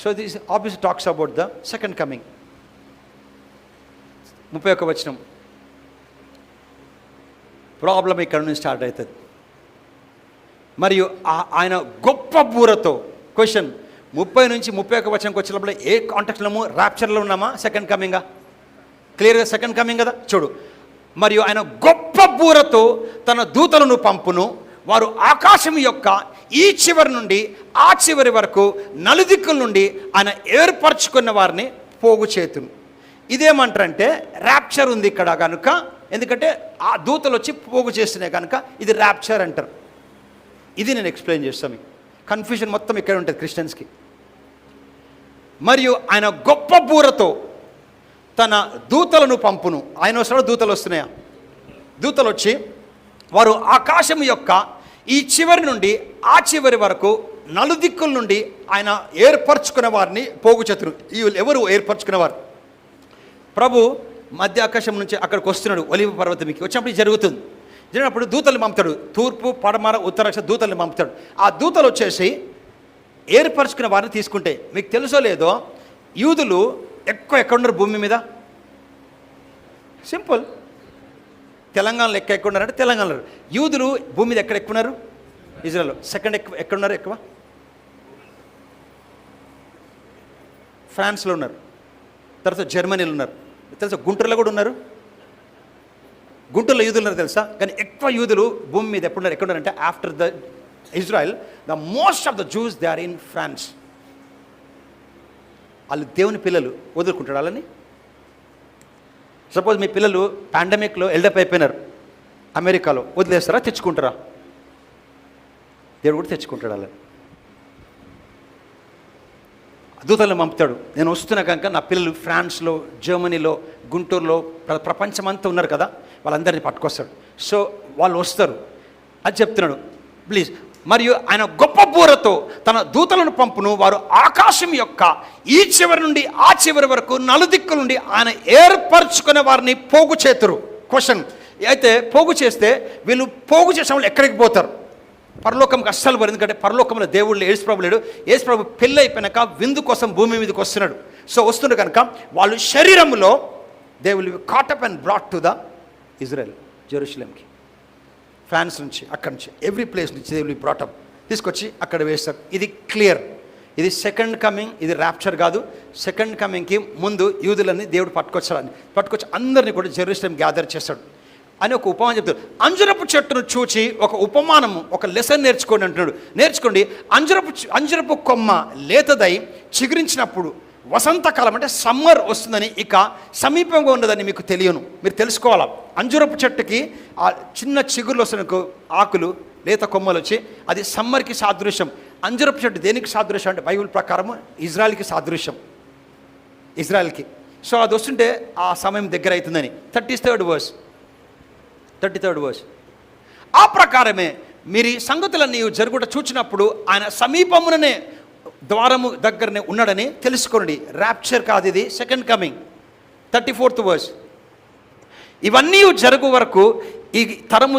So this obviously talks about the second coming. 31వ వచనం ప్రాబ్లం ఇక్కడ నుంచి స్టార్ట్ అవుతుంది. మరియు ఆయన గొప్ప బూరతో, క్వశ్చన్ 30 నుంచి 31వ వచనంకి వచ్చినప్పుడు ఏ కాంటెక్స్లో ర్యాప్చర్లో ఉన్నామా సెకండ్ కమింగా? క్లియర్గా సెకండ్ కమింగ్ కదా. చూడు, మరియు ఆయన గొప్ప బూరతో తన దూతలను పంపును, వారు ఆకాశం యొక్క ఈ చివరి నుండి ఆ చివరి వరకు నలుదిక్కుల నుండి ఆయన ఏర్పరచుకున్న వారిని పోగు చేతును. ఇదేమంటారంటే ర్యాప్చర్ ఉంది ఇక్కడ కనుక, ఎందుకంటే ఆ దూతలు వచ్చి పోగు చేస్తున్నాయి కనుక ఇది ర్యాప్చర్ అంటారు. ఇది నేను ఎక్స్ప్లెయిన్ చేస్తాను. మీకు కన్ఫ్యూజన్ మొత్తం ఇక్కడ ఉంటుంది క్రిస్టియన్స్కి. మరియు ఆయన గొప్ప బూరతో తన దూతలను పంపును. ఆయన వస్తాడు, దూతలు వస్తున్నాయా? దూతలు వచ్చి వారు ఆకాశం యొక్క ఈ చివరి నుండి ఆ చివరి వరకు నలుదిక్కుల నుండి ఆయన ఏర్పరచుకున్న వారిని పోగు చేతురు. ఈ ఎవరు ఏర్పరచుకున్నవారు? ప్రభు మధ్య ఆకాశం నుంచి అక్కడికి వస్తున్నాడు, ఒలీవ పర్వతంకి వచ్చినప్పుడు జరుగుతుంది. జరిగినప్పుడు దూతలు పంపుతాడు, తూర్పు పడమర ఉత్తర దూతల్ని పంపుతాడు. ఆ దూతలు వచ్చేసి ఏర్పరచుకున్న వారిని తీసుకుంటే, మీకు తెలుసో లేదో యూదులు ఎక్కడున్నారు భూమి మీద? సింపుల్, తెలంగాణలో ఎక్కడున్నారంటే తెలంగాణలో. యూదులు భూమి మీద ఎక్కడ ఎక్కువ ఉన్నారు? ఇజ్రాయెల్లో. సెకండ్ ఎక్కడున్నారు? ఎక్కువ ఫ్రాన్స్లో ఉన్నారు, తర్వాత జర్మనీలో ఉన్నారు. తెలుసా? గుంటూరులో కూడా ఉన్నారు. గుంటూరులో యూదులు ఉన్నారు తెలుసా? కానీ ఎక్కువ యూదులు భూమి మీద ఎక్కడున్నారంటే after the Israel the most of the Jews they are in France. వాళ్ళు దేవుని పిల్లలు వదులుకుంటాడు వాళ్ళని. సపోజ్ మీ పిల్లలు పాండమిక్లో ఎల్డప్ అయిపోయినారు అమెరికాలో, వదిలేస్తారా? తెచ్చుకుంటారా? దేవుడు కూడా తెచ్చుకుంటాడు వాళ్ళని. దూతలను పంపుతాడు. నేను వస్తున్నా కనుక నా పిల్లలు ఫ్రాన్స్లో, జర్మనీలో, గుంటూరులో, ప్రపంచమంతా ఉన్నారు కదా, వాళ్ళందరినీ పట్టుకొస్తాడు. సో వాళ్ళు వస్తారు అది చెప్తున్నాడు. ప్లీజ్. మరియు ఆయన గొప్ప బూరతో తన దూతలను పంపును, వారు ఆకాశం యొక్క ఈ చివరి నుండి ఆ చివరి వరకు నలుదిక్కుల నుండి ఆయన ఏర్పరచుకునే వారిని పోగు చేతురు. క్వశ్చన్ అయితే పోగు చేస్తే వీళ్ళు పోగు చేసిన వాళ్ళు ఎక్కడికి పోతారు? పరలోకంకి అస్సలు పోరు. ఎందుకంటే పరలోకంలో దేవుళ్ళు యేసుప్రభు లేడు. యేసుప్రభు పెళ్ళి అయిపోయినాక విందు కోసం భూమి మీదకి వస్తున్నాడు. సో వస్తుండే కనుక వాళ్ళు శరీరంలో they will be caught up and brought to the Israel, జెరూసలేంకి, ఫ్రాన్స్ నుంచి, అక్కడి నుంచి, ఎవ్రీ ప్లేస్ నుంచి they will be brought up, తీసుకొచ్చి అక్కడ వేస్తారు. ఇది క్లియర్. ఇది సెకండ్ కమింగ్, ఇది ర్యాప్చర్ కాదు. సెకండ్ కమింగ్కి ముందు యూదులని దేవుడు పట్టుకొచ్చి అందరినీ కూడా జెరూసలేం గ్యాదర్ చేస్తాడు అని ఒక ఉపమానం చెప్తాడు. అంజరపు చెట్టును చూచి ఒక ఉపమానము, ఒక లెసన్ నేర్చుకోండి అంటున్నాడు. నేర్చుకోండి. అంజరపు కొమ్మ లేతదై చిగురించినప్పుడు వసంతకాలం అంటే సమ్మర్ వస్తుందని, ఇక సమీపంగా ఉన్నదని మీకు తెలియను. మీరు తెలుసుకోవాలా. అంజరపు చెట్టుకి ఆ చిన్న చిగురులు వస్తున్న ఆకులు, లేత కొమ్మలు వచ్చి, అది సమ్మర్కి సాదృశ్యం. అంజరపు చెట్టు దేనికి సాదృశ్యం అంటే బైబిల్ ప్రకారం ఇజ్రాయెల్కి సాదృశ్యం, ఇజ్రాయెల్కి. సో అది వస్తుంటే ఆ సమయం దగ్గర అవుతుందని. 33rd verse. ఆ ప్రకారమే మీరు ఈ సంగతులన్నీ జరుగుట చూచినప్పుడు ఆయన సమీపముననే, ద్వారము దగ్గరనే ఉన్నాడని తెలుసుకోండి. ర్యాప్చర్ కాదు, ఇది సెకండ్ కమింగ్. 34th verse. ఇవన్నీ జరుగు వరకు ఈ తరము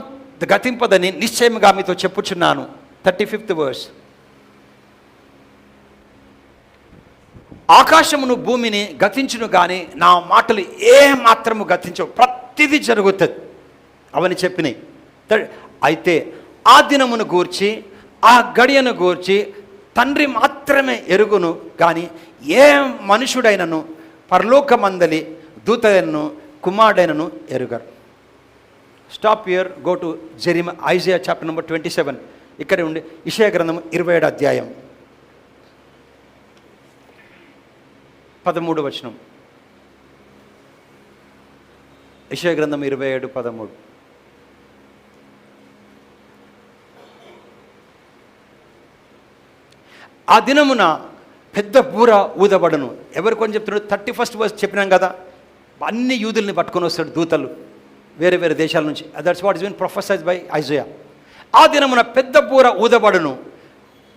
గతింపదని నిశ్చయముగా మీతో చెప్పుచున్నాను. 35th verse. ఆకాశమును భూమిని గతించును కానీ నా మాటలు ఏ మాత్రము గతించవు, ప్రతిదీ జరుగుతుంది అవని చెప్పినాయి. అయితే ఆ దినమును గూర్చి, ఆ గడియను గూర్చి తండ్రి మాత్రమే ఎరుగును కానీ ఏ మనుషుడైనను పరలోకమందలి దూతను కుమారుడైనను ఎరుగరు. Stop here, go to Isaiah chapter number 27. ఇక్కడే ఉండి యెషయా గ్రంథం 27వ అధ్యాయం 13వ వచనం. యెషయా గ్రంథం 27:13. ఆ దినమున పెద్ద బూర ఊదబడను. ఎవరు కొంచెం చెప్తున్నాడు? 31st verse చెప్పినాం కదా, అన్ని యూదుల్ని పట్టుకొని వస్తాడు దూతలు వేరే వేరే దేశాల నుంచి. That's what is been prophesied by Isaiah. ఆ దినమున పెద్ద బూర ఊదబడును,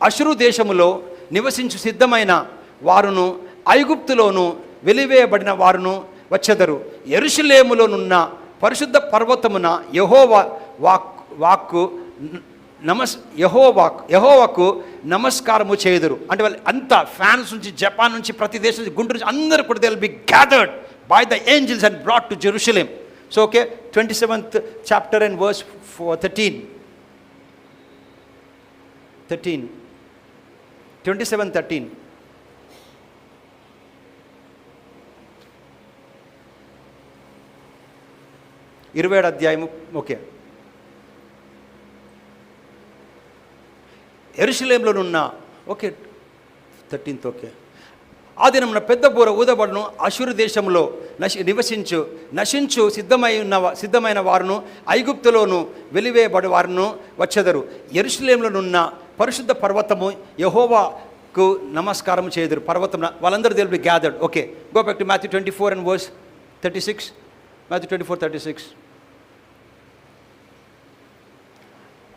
అషురు దేశములో నివసించు సిద్ధమైన వారును ఐగుప్తులోను వెలివేయబడిన వారును వచ్చెదరు. యెరూషలేములోనున్న పరిశుద్ధ పర్వతమున యెహోవాకు నమస్కారము చేయుదురు. అంటే వాళ్ళు అంతా ఫ్రాన్స్ నుంచి, జపాన్ నుంచి, ప్రతి దేశం నుంచి, గుంటూరు నుంచి అందరూ కూడా they will be gathered by the angels and brought to Jerusalem. So okay, 27th chapter and verse 13. 27:13. 27వ అధ్యాయము. ఓకే. యెరూషలేములోనున్న, ఓకే 13th. ఓకే. ఆ దినమున పెద్ద బూర ఊదబడును, అషురు దేశంలో నశించు సిద్ధమైన వారును ఐగుప్తులోను వెలివేయబడి వారును వచ్చెదరు. యెరూషలేములోనున్న పరిశుద్ధ పర్వతము యెహోవాకు నమస్కారం చేయుదురు. పర్వతం వాళ్ళందరూ they will be gathered. Okay, go back to Matthew 24 and verse 36. Matthew 24:36.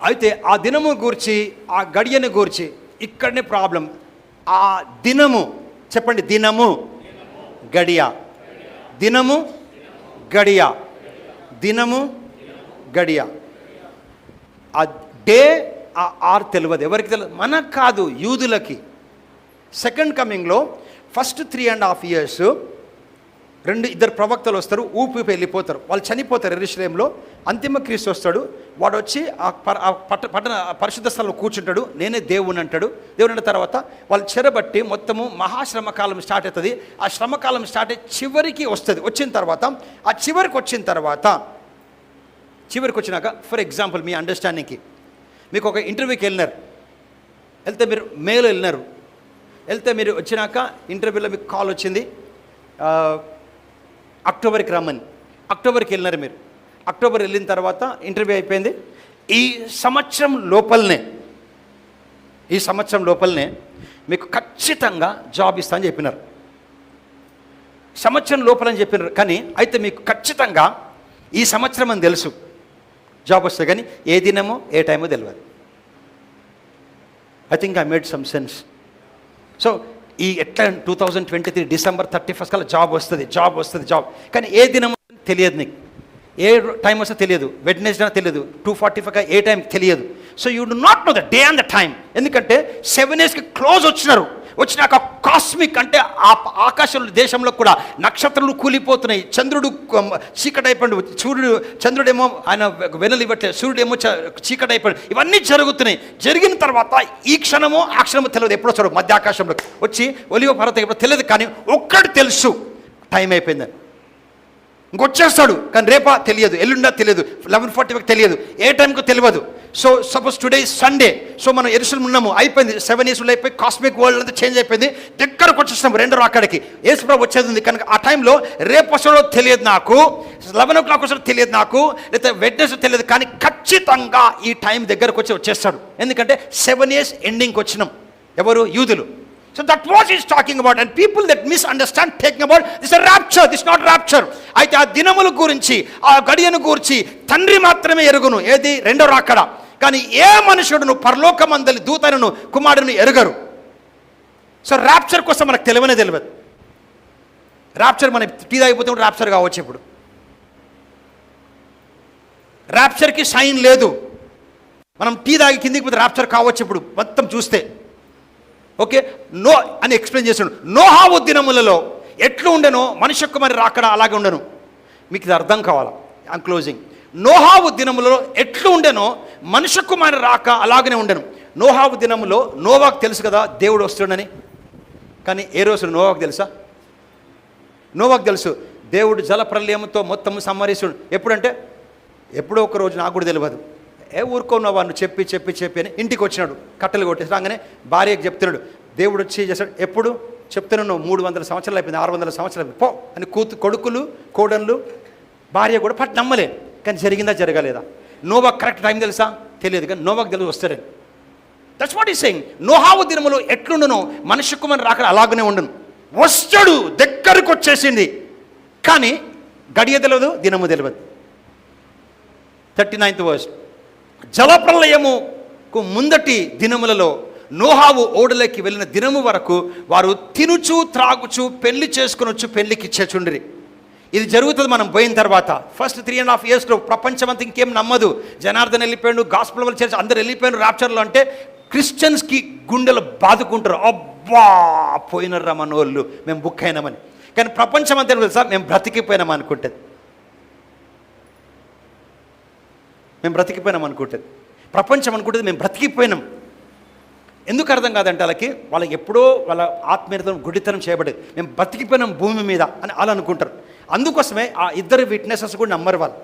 అయితే ఆ దినము గూర్చి, ఆ గడియను గూర్చి, ఇక్కడనే ప్రాబ్లం. ఆ దినము చెప్పండి, దినము గడియ, దినము గడియ, దినము గడియ. ఆ డే ఆ ఆర్ తెలియదు. ఎవరికి తెలియదు? మనకు కాదు, యూదులకి. సెకండ్ కమింగ్లో ఫస్ట్ 3.5 years ఇద్దరు ప్రవక్తలు వస్తారు, ఊపి వెళ్ళిపోతారు. వాళ్ళు చనిపోతారు యెరూషలేంలో. అంతిమ క్రీస్తు వస్తాడు. వాడు వచ్చి ఆ పట్టణ పరిశుద్ధ స్థలంలో కూర్చుంటాడు. నేనే దేవుని అంటాడు. దేవుని అన్న తర్వాత వాళ్ళు చెరబట్టి మొత్తము మహాశ్రమకాలం స్టార్ట్ అవుతుంది. ఆ శ్రమకాలం స్టార్ట్ అయ్యి చివరికి వస్తుంది. వచ్చిన తర్వాత ఆ చివరికి వచ్చినాక, ఫర్ ఎగ్జాంపుల్ మీ అండర్స్టాండింగ్కి, మీకు ఒక ఇంటర్వ్యూకి వెళ్తే మీరు మేలో వెళ్తే మీరు వచ్చినాక ఇంటర్వ్యూలో మీకు కాల్ వచ్చింది, అక్టోబర్కి రమ్మని. అక్టోబర్కి వెళ్ళినారు మీరు. అక్టోబర్ వెళ్ళిన తర్వాత ఇంటర్వ్యూ అయిపోయింది. ఈ సంవత్సరం లోపలనే మీకు ఖచ్చితంగా జాబ్ ఇస్తా అని చెప్పినారు. సంవత్సరం లోపలని చెప్పినారు, కానీ అయితే మీకు ఖచ్చితంగా ఈ సంవత్సరం అని తెలుసు జాబ్ వస్తుంది, కానీ ఏ దినమో ఏ టైమో తెలియదు. I think I made some sense. So ఈ ఎట్లా 2023 December 31 కల్లా జాబ్ వస్తుంది, కానీ ఏ దినం తెలియదు, నీకు ఏ టైం వస్తే తెలియదు, వెడ్నెస్డే తెలియదు, 2:45 ఏ టైం తెలియదు. So you do not know the day and the time. ఎందుకంటే 7 yearsకి క్లోజ్ వచ్చినాక కాస్మిక్ అంటే ఆ ఆకాశంలో దేశంలో కూడా నక్షత్రాలు కూలిపోతున్నాయి, చంద్రుడు చీకటైపోయాడు, చంద్రుడేమో ఆయన వెనలు ఇవ్వట్లేదు, సూర్యుడేమో చీకటైపోయాడు, ఇవన్నీ జరుగుతున్నాయి. జరిగిన తర్వాత ఈ క్షణమో ఆ క్షణమో తెలియదు, ఎప్పుడో వచ్చాడు మధ్య ఆకాశంలో వచ్చి ఒలివ పర్వతం ఎప్పుడో తెలియదు, కానీ ఒక్కటి తెలుసు, టైం అయిపోయిందని. ఇంకొచ్చేస్తాడు, కానీ రేపా తెలియదు, ఎల్లుండా తెలియదు, 11:45 తెలియదు, ఏ టైంకు తెలియదు. So suppose today is Sunday, so మనం ఎరుసలేము ఉన్నాము, అయిపోయింది 7 years అయిపోయి కాస్మిక్ వరల్డ్ అంతా చేంజ్ అయిపోయింది, దగ్గరకు వచ్చేస్తాము రెండో రాకడికి. యేసుప్రభు వచ్చేది ఉంది, కనుక ఆ టైంలో రేపు వస్తాడో తెలియదు నాకు, 11 o'clock వస్తాడో తెలియదు నాకు, లేకపోతే వెడ్నెస్ తెలియదు, కానీ ఖచ్చితంగా ఈ టైం దగ్గరకు వచ్చేస్తాడు. ఎందుకంటే 7 years ఎండింగ్కి వచ్చినాం, ఎవరు? యూదులు. So that what he's talking about, and people that misunderstand taking about this is a rapture, this is not rapture. అయితే ఆ దినముల గురించి, ఆ గడియను గురించి తండ్రి మాత్రమే ఎరుగును, ఏది? రెండో రాకడ. కానీ ఏ మనుషుడును పరలోకమందలి దూతను కుమారుని ఎరుగరు. సో ర్యాప్చర్ కోసం మనకు తెలియదు. ర్యాప్చర్ మన టీ అయిపోతే ర్యాప్చర్ కావచ్చు. ఇప్పుడు ర్యాప్చర్కి సైన్ లేదు, మనం టీ తాగి కిందికి పోతే ర్యాప్చర్ కావచ్చు. ఇప్పుడు మొత్తం చూస్తే ఓకే, నో అని ఎక్స్ప్లెయిన్ చేసాడు. నోహావు దినములలో ఎట్లు ఉండెనో మనుష్య కుమారుని రాకడ అలాగే ఉండను. మీకు ఇది అర్థం కావాలా? I'm closing. నోహావు దినములలో ఎట్లు ఉండెనో మనుష్య కుమారుని రాక అలాగనే ఉండను. నోహావు దినములో నోవాకు తెలుసు కదా దేవుడు వస్తుండని, కానీ ఏ రోజు నోవాకు తెలుసా? నోవాకు తెలుసు దేవుడు జల ప్రళయంతో మొత్తం సంహరిస్తుడు. ఎప్పుడంటే ఎప్పుడో ఒక రోజు, నాకు కూడా తెలియదు, ఊరుకున్న వాడిని చెప్పి అని ఇంటికి వచ్చినాడు, కట్టెలు కొట్టేసి రాగానే భార్యకి చెప్తున్నాడు. దేవుడు వచ్చి చేశాడు, ఎప్పుడు చెప్తున్నాను, 300 సంవత్సరాలు అయిపోయింది, 600 సంవత్సరాలు అయిపోయింది, పో అని కొడుకులు కోడళ్ళు భార్య కూడా పట్టు నమ్మలే. కానీ జరిగిందా జరగలేదా? నోవాకు కరెక్ట్ టైం తెలుసా? తెలియదు, కానీ నోవాకు తెలుసు వస్తాడని. That's what is saying. నోహావు దినములో ఎట్లుండనో మనుష్య కుమారుని రాకడ అలాగనే ఉండను. వస్తాడు, దగ్గరకు వచ్చేసింది, కానీ గడియ తెలియదు, దినము తెలియదు. 39th verse. జలప్రలయముకు ముందటి దినములలో నోహావు ఓడలోకి వెళ్ళిన దినము వరకు వారు తినుచు త్రాగుచు పెళ్లి చేసుకునొచ్చు, పెళ్లికి ఇచ్చేచుండ్రి. ఇది జరుగుతుంది మనం పోయిన తర్వాత. ఫస్ట్ 3.5 yearsలో ప్రపంచం అంతా ఇంకేం నమ్మదు. జనార్దన్ వెళ్ళిపోయాడు, గాస్పెల్ వాళ్ళు చేసి అందరు వెళ్ళిపోయారు ర్యాప్చర్లో. అంటే క్రిస్టియన్స్కి గుండెలు బాదుకుంటారు, అబ్బా పోయినర్రా మన వాళ్ళు, మేము బుక్ అయినామని. కానీ ప్రపంచం అంతా తెలుసా, మేము బ్రతికిపోయినాం అనుకుంటుంది, మేము బ్రతికిపోయినాం అనుకుంటుంది. ప్రపంచం అనుకుంటుంది మేము బ్రతికిపోయినాం. ఎందుకు అర్థం కాదంటే వాళ్ళకి ఎప్పుడో వాళ్ళ ఆత్మీయతను గుడితనం చేయబడేది, మేము బ్రతికిపోయినాం భూమి మీద అని వాళ్ళు అనుకుంటారు. అందుకోసమే ఆ ఇద్దరు విట్నెసెస్ కూడా నమ్మరు వాళ్ళు.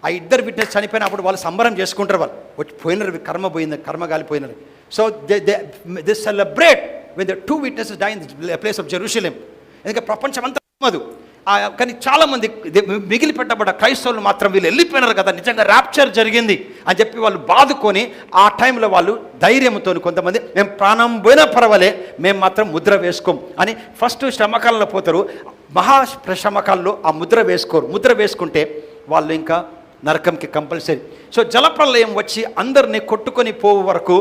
ఆ ఇద్దరు విట్నెస్ చనిపోయినప్పుడు వాళ్ళు సంబరం చేసుకుంటారు. వాళ్ళు వచ్చి పోయినారు, కర్మ పోయింది, కర్మ గాలిపోయినారు. So they celebrate when the 2 witnesses die in the place of Jerusalem. ఎందుకంటే ప్రపంచం అంతా నమ్మదు, కానీ చాలామంది మిగిలిపెట్టబడ్డ క్రైస్తవులు మాత్రం వీళ్ళు వెళ్ళిపోయినారు కదా, నిజంగా ర్యాప్చర్ జరిగింది అని చెప్పి వాళ్ళు బాదుకొని ఆ టైంలో వాళ్ళు ధైర్యంతో కొంతమంది, మేము ప్రాణం పోయినా పర్వాలే, మేము మాత్రం ముద్ర వేసుకోం అని ఫస్ట్ శ్రమకాలంలో పోతారు. మహాశ్రమకాలంలో ఆ ముద్ర వేసుకోరు. ముద్ర వేసుకుంటే వాళ్ళు ఇంకా నరకంకి కంపల్సరీ. సో జలప్రలయం వచ్చి అందరినీ కొట్టుకొని పోవు వరకు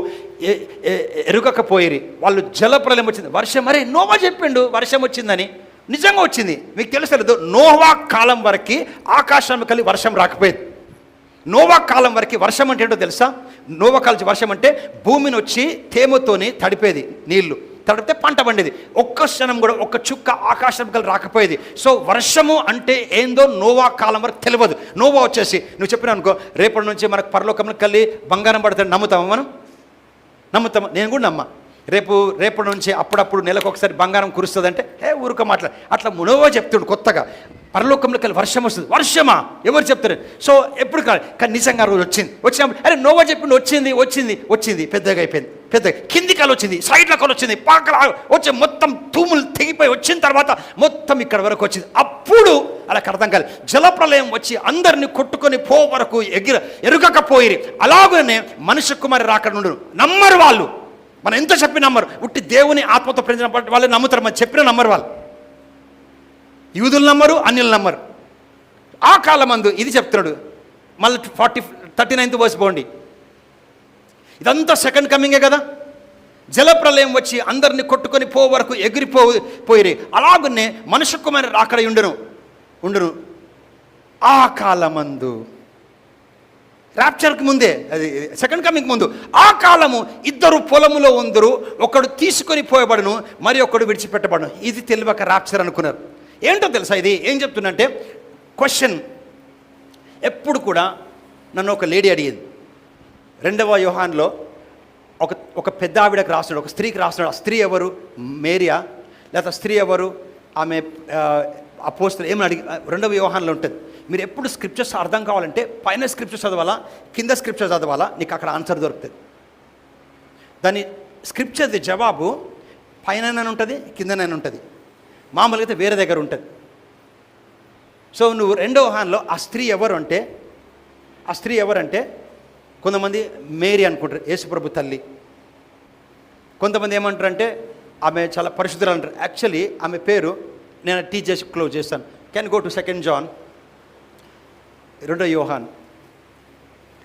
ఎరుగకపోయిరి వాళ్ళు. జలప్రలయం వచ్చింది, వర్షం, మరే నోవా చెప్పిండు వర్షం వచ్చిందని, నిజంగా వచ్చింది. మీకు తెలుసలేదు, నోవా కాలం వరకు ఆకాశం కలిగి వర్షం రాకపోయేది. నోవా కాలం వరకు వర్షం అంటే ఏంటో తెలుసా? నోవా కాలం వర్షం అంటే భూమిని వచ్చి తేమతోని తడిపేది, నీళ్లు తడిపితే పంట పండేది. ఒక్క క్షణం కూడా ఒక్క చుక్క ఆకాశం కలిగి రాకపోయేది. సో వర్షము అంటే ఏందో నోవా కాలం వరకు తెలియదు. నోవా వచ్చేసి నువ్వు చెప్పినా అనుకో, రేపటి నుంచి మనకు పరలోకంలో కలిగి బంగారం పడతాడు, నమ్ముతామా మనం? నమ్ముతామా? నేను కూడా నమ్మా. రేపటి నుంచి అప్పుడప్పుడు నెలకు ఒకసారి బంగారం కురుస్తుందంటే ఊరుక మాట్లా అట్లా నోవా చెప్తుండు కొత్తగా, పరలోకంలో కలిసి వర్షం వస్తుంది. వర్షమా? ఎవరు చెప్తారు? సో ఎప్పుడు కాదు, కానీ నిజంగా రోజు వచ్చినప్పుడు అరే నోవా చెప్పిండు, వచ్చింది పెద్దగా అయిపోయింది, పెద్దగా కింది కాలు వచ్చింది, సైడ్ల కాలు వచ్చింది, పాకల వచ్చి మొత్తం తూములు తెగిపోయి వచ్చిన తర్వాత మొత్తం ఇక్కడ వరకు వచ్చింది. అప్పుడు అలాగ అర్థం కాలేదు. జలప్రలయం వచ్చి అందరినీ కొట్టుకొని పో వరకు ఎరుగకపోయి అలాగనే మనుష్య కుమారి రాకడ నుండి నమ్మరు వాళ్ళు. మనం ఎంత చెప్పి నమ్మరు. ఉట్టి దేవుని ఆత్మతో ప్రేమించిన వాళ్ళు నమ్ముతారు, మనం చెప్పిన నమ్మరు. వాళ్ళు యూదులు నమ్మరు, అన్యులు నమ్మరు. ఆ కాలమందు ఇది చెప్తున్నాడు. మళ్ళీ 39th వర్స్ పోండి. ఇదంతా సెకండ్ కమింగే కదా. జలప్రలయం వచ్చి అందరిని కొట్టుకొని వరకు ఎగిరిపోయి అలాగునే మనుష్య కుమారుడు అక్కడ ఉండును ఆ కాలమందు. ర్యాప్చర్కి ముందే, అది సెకండ్ కమింగ్ ముందు. ఆ కాలము ఇద్దరు పొలములో ఉందరు, ఒకడు తీసుకొని పోయబడును, మరి ఒకడు విడిచిపెట్టబడును. ఇది తెలియక ర్యాప్చర్ అనుకున్నారు. ఏంటో తెలుసా ఇది ఏం చెప్తుందంటే, క్వశ్చన్ ఎప్పుడు కూడా నన్ను ఒక లేడీ అడిగేది. 2వ యోహాన్లో ఒక పెద్ద ఆవిడకి రాస్తున్నాడు, ఒక స్త్రీకి రాస్తున్నాడు. ఆ స్త్రీ ఎవరు? మేరియా, లేదా స్త్రీ ఎవరు? ఆమె అపోస్తలు ఏమని అడిగి 2వ యోహాన్లో ఉంటుంది. మీరు ఎప్పుడు స్క్రిప్చర్స్ అర్థం కావాలంటే పైన స్క్రిప్చర్స్ చదవాలా, కింద స్క్రిప్చర్ చదవాలా, నీకు అక్కడ ఆన్సర్ దొరుకుతుంది. దాని స్క్రిప్చర్ది జవాబు పైన ఉంటుంది, కిందనైనా ఉంటుంది. మామూలుగా అయితే వేరే దగ్గర ఉంటుంది. సో నువ్వు 2వ యోహాన్లో ఆ స్త్రీ ఎవరంటే కొంతమంది మేరీ అనుకుంటారు, యేసుప్రభు తల్లి. కొంతమంది ఏమంటారంటే ఆమె చాలా పరిశుద్ధులు అంటారు. యాక్చువల్లీ ఆమె పేరు నేను టీచ్ చేసి క్లోజ్ చేస్తాను. కెన్ గో టు 2 జాన్, 2వ యోహాన్.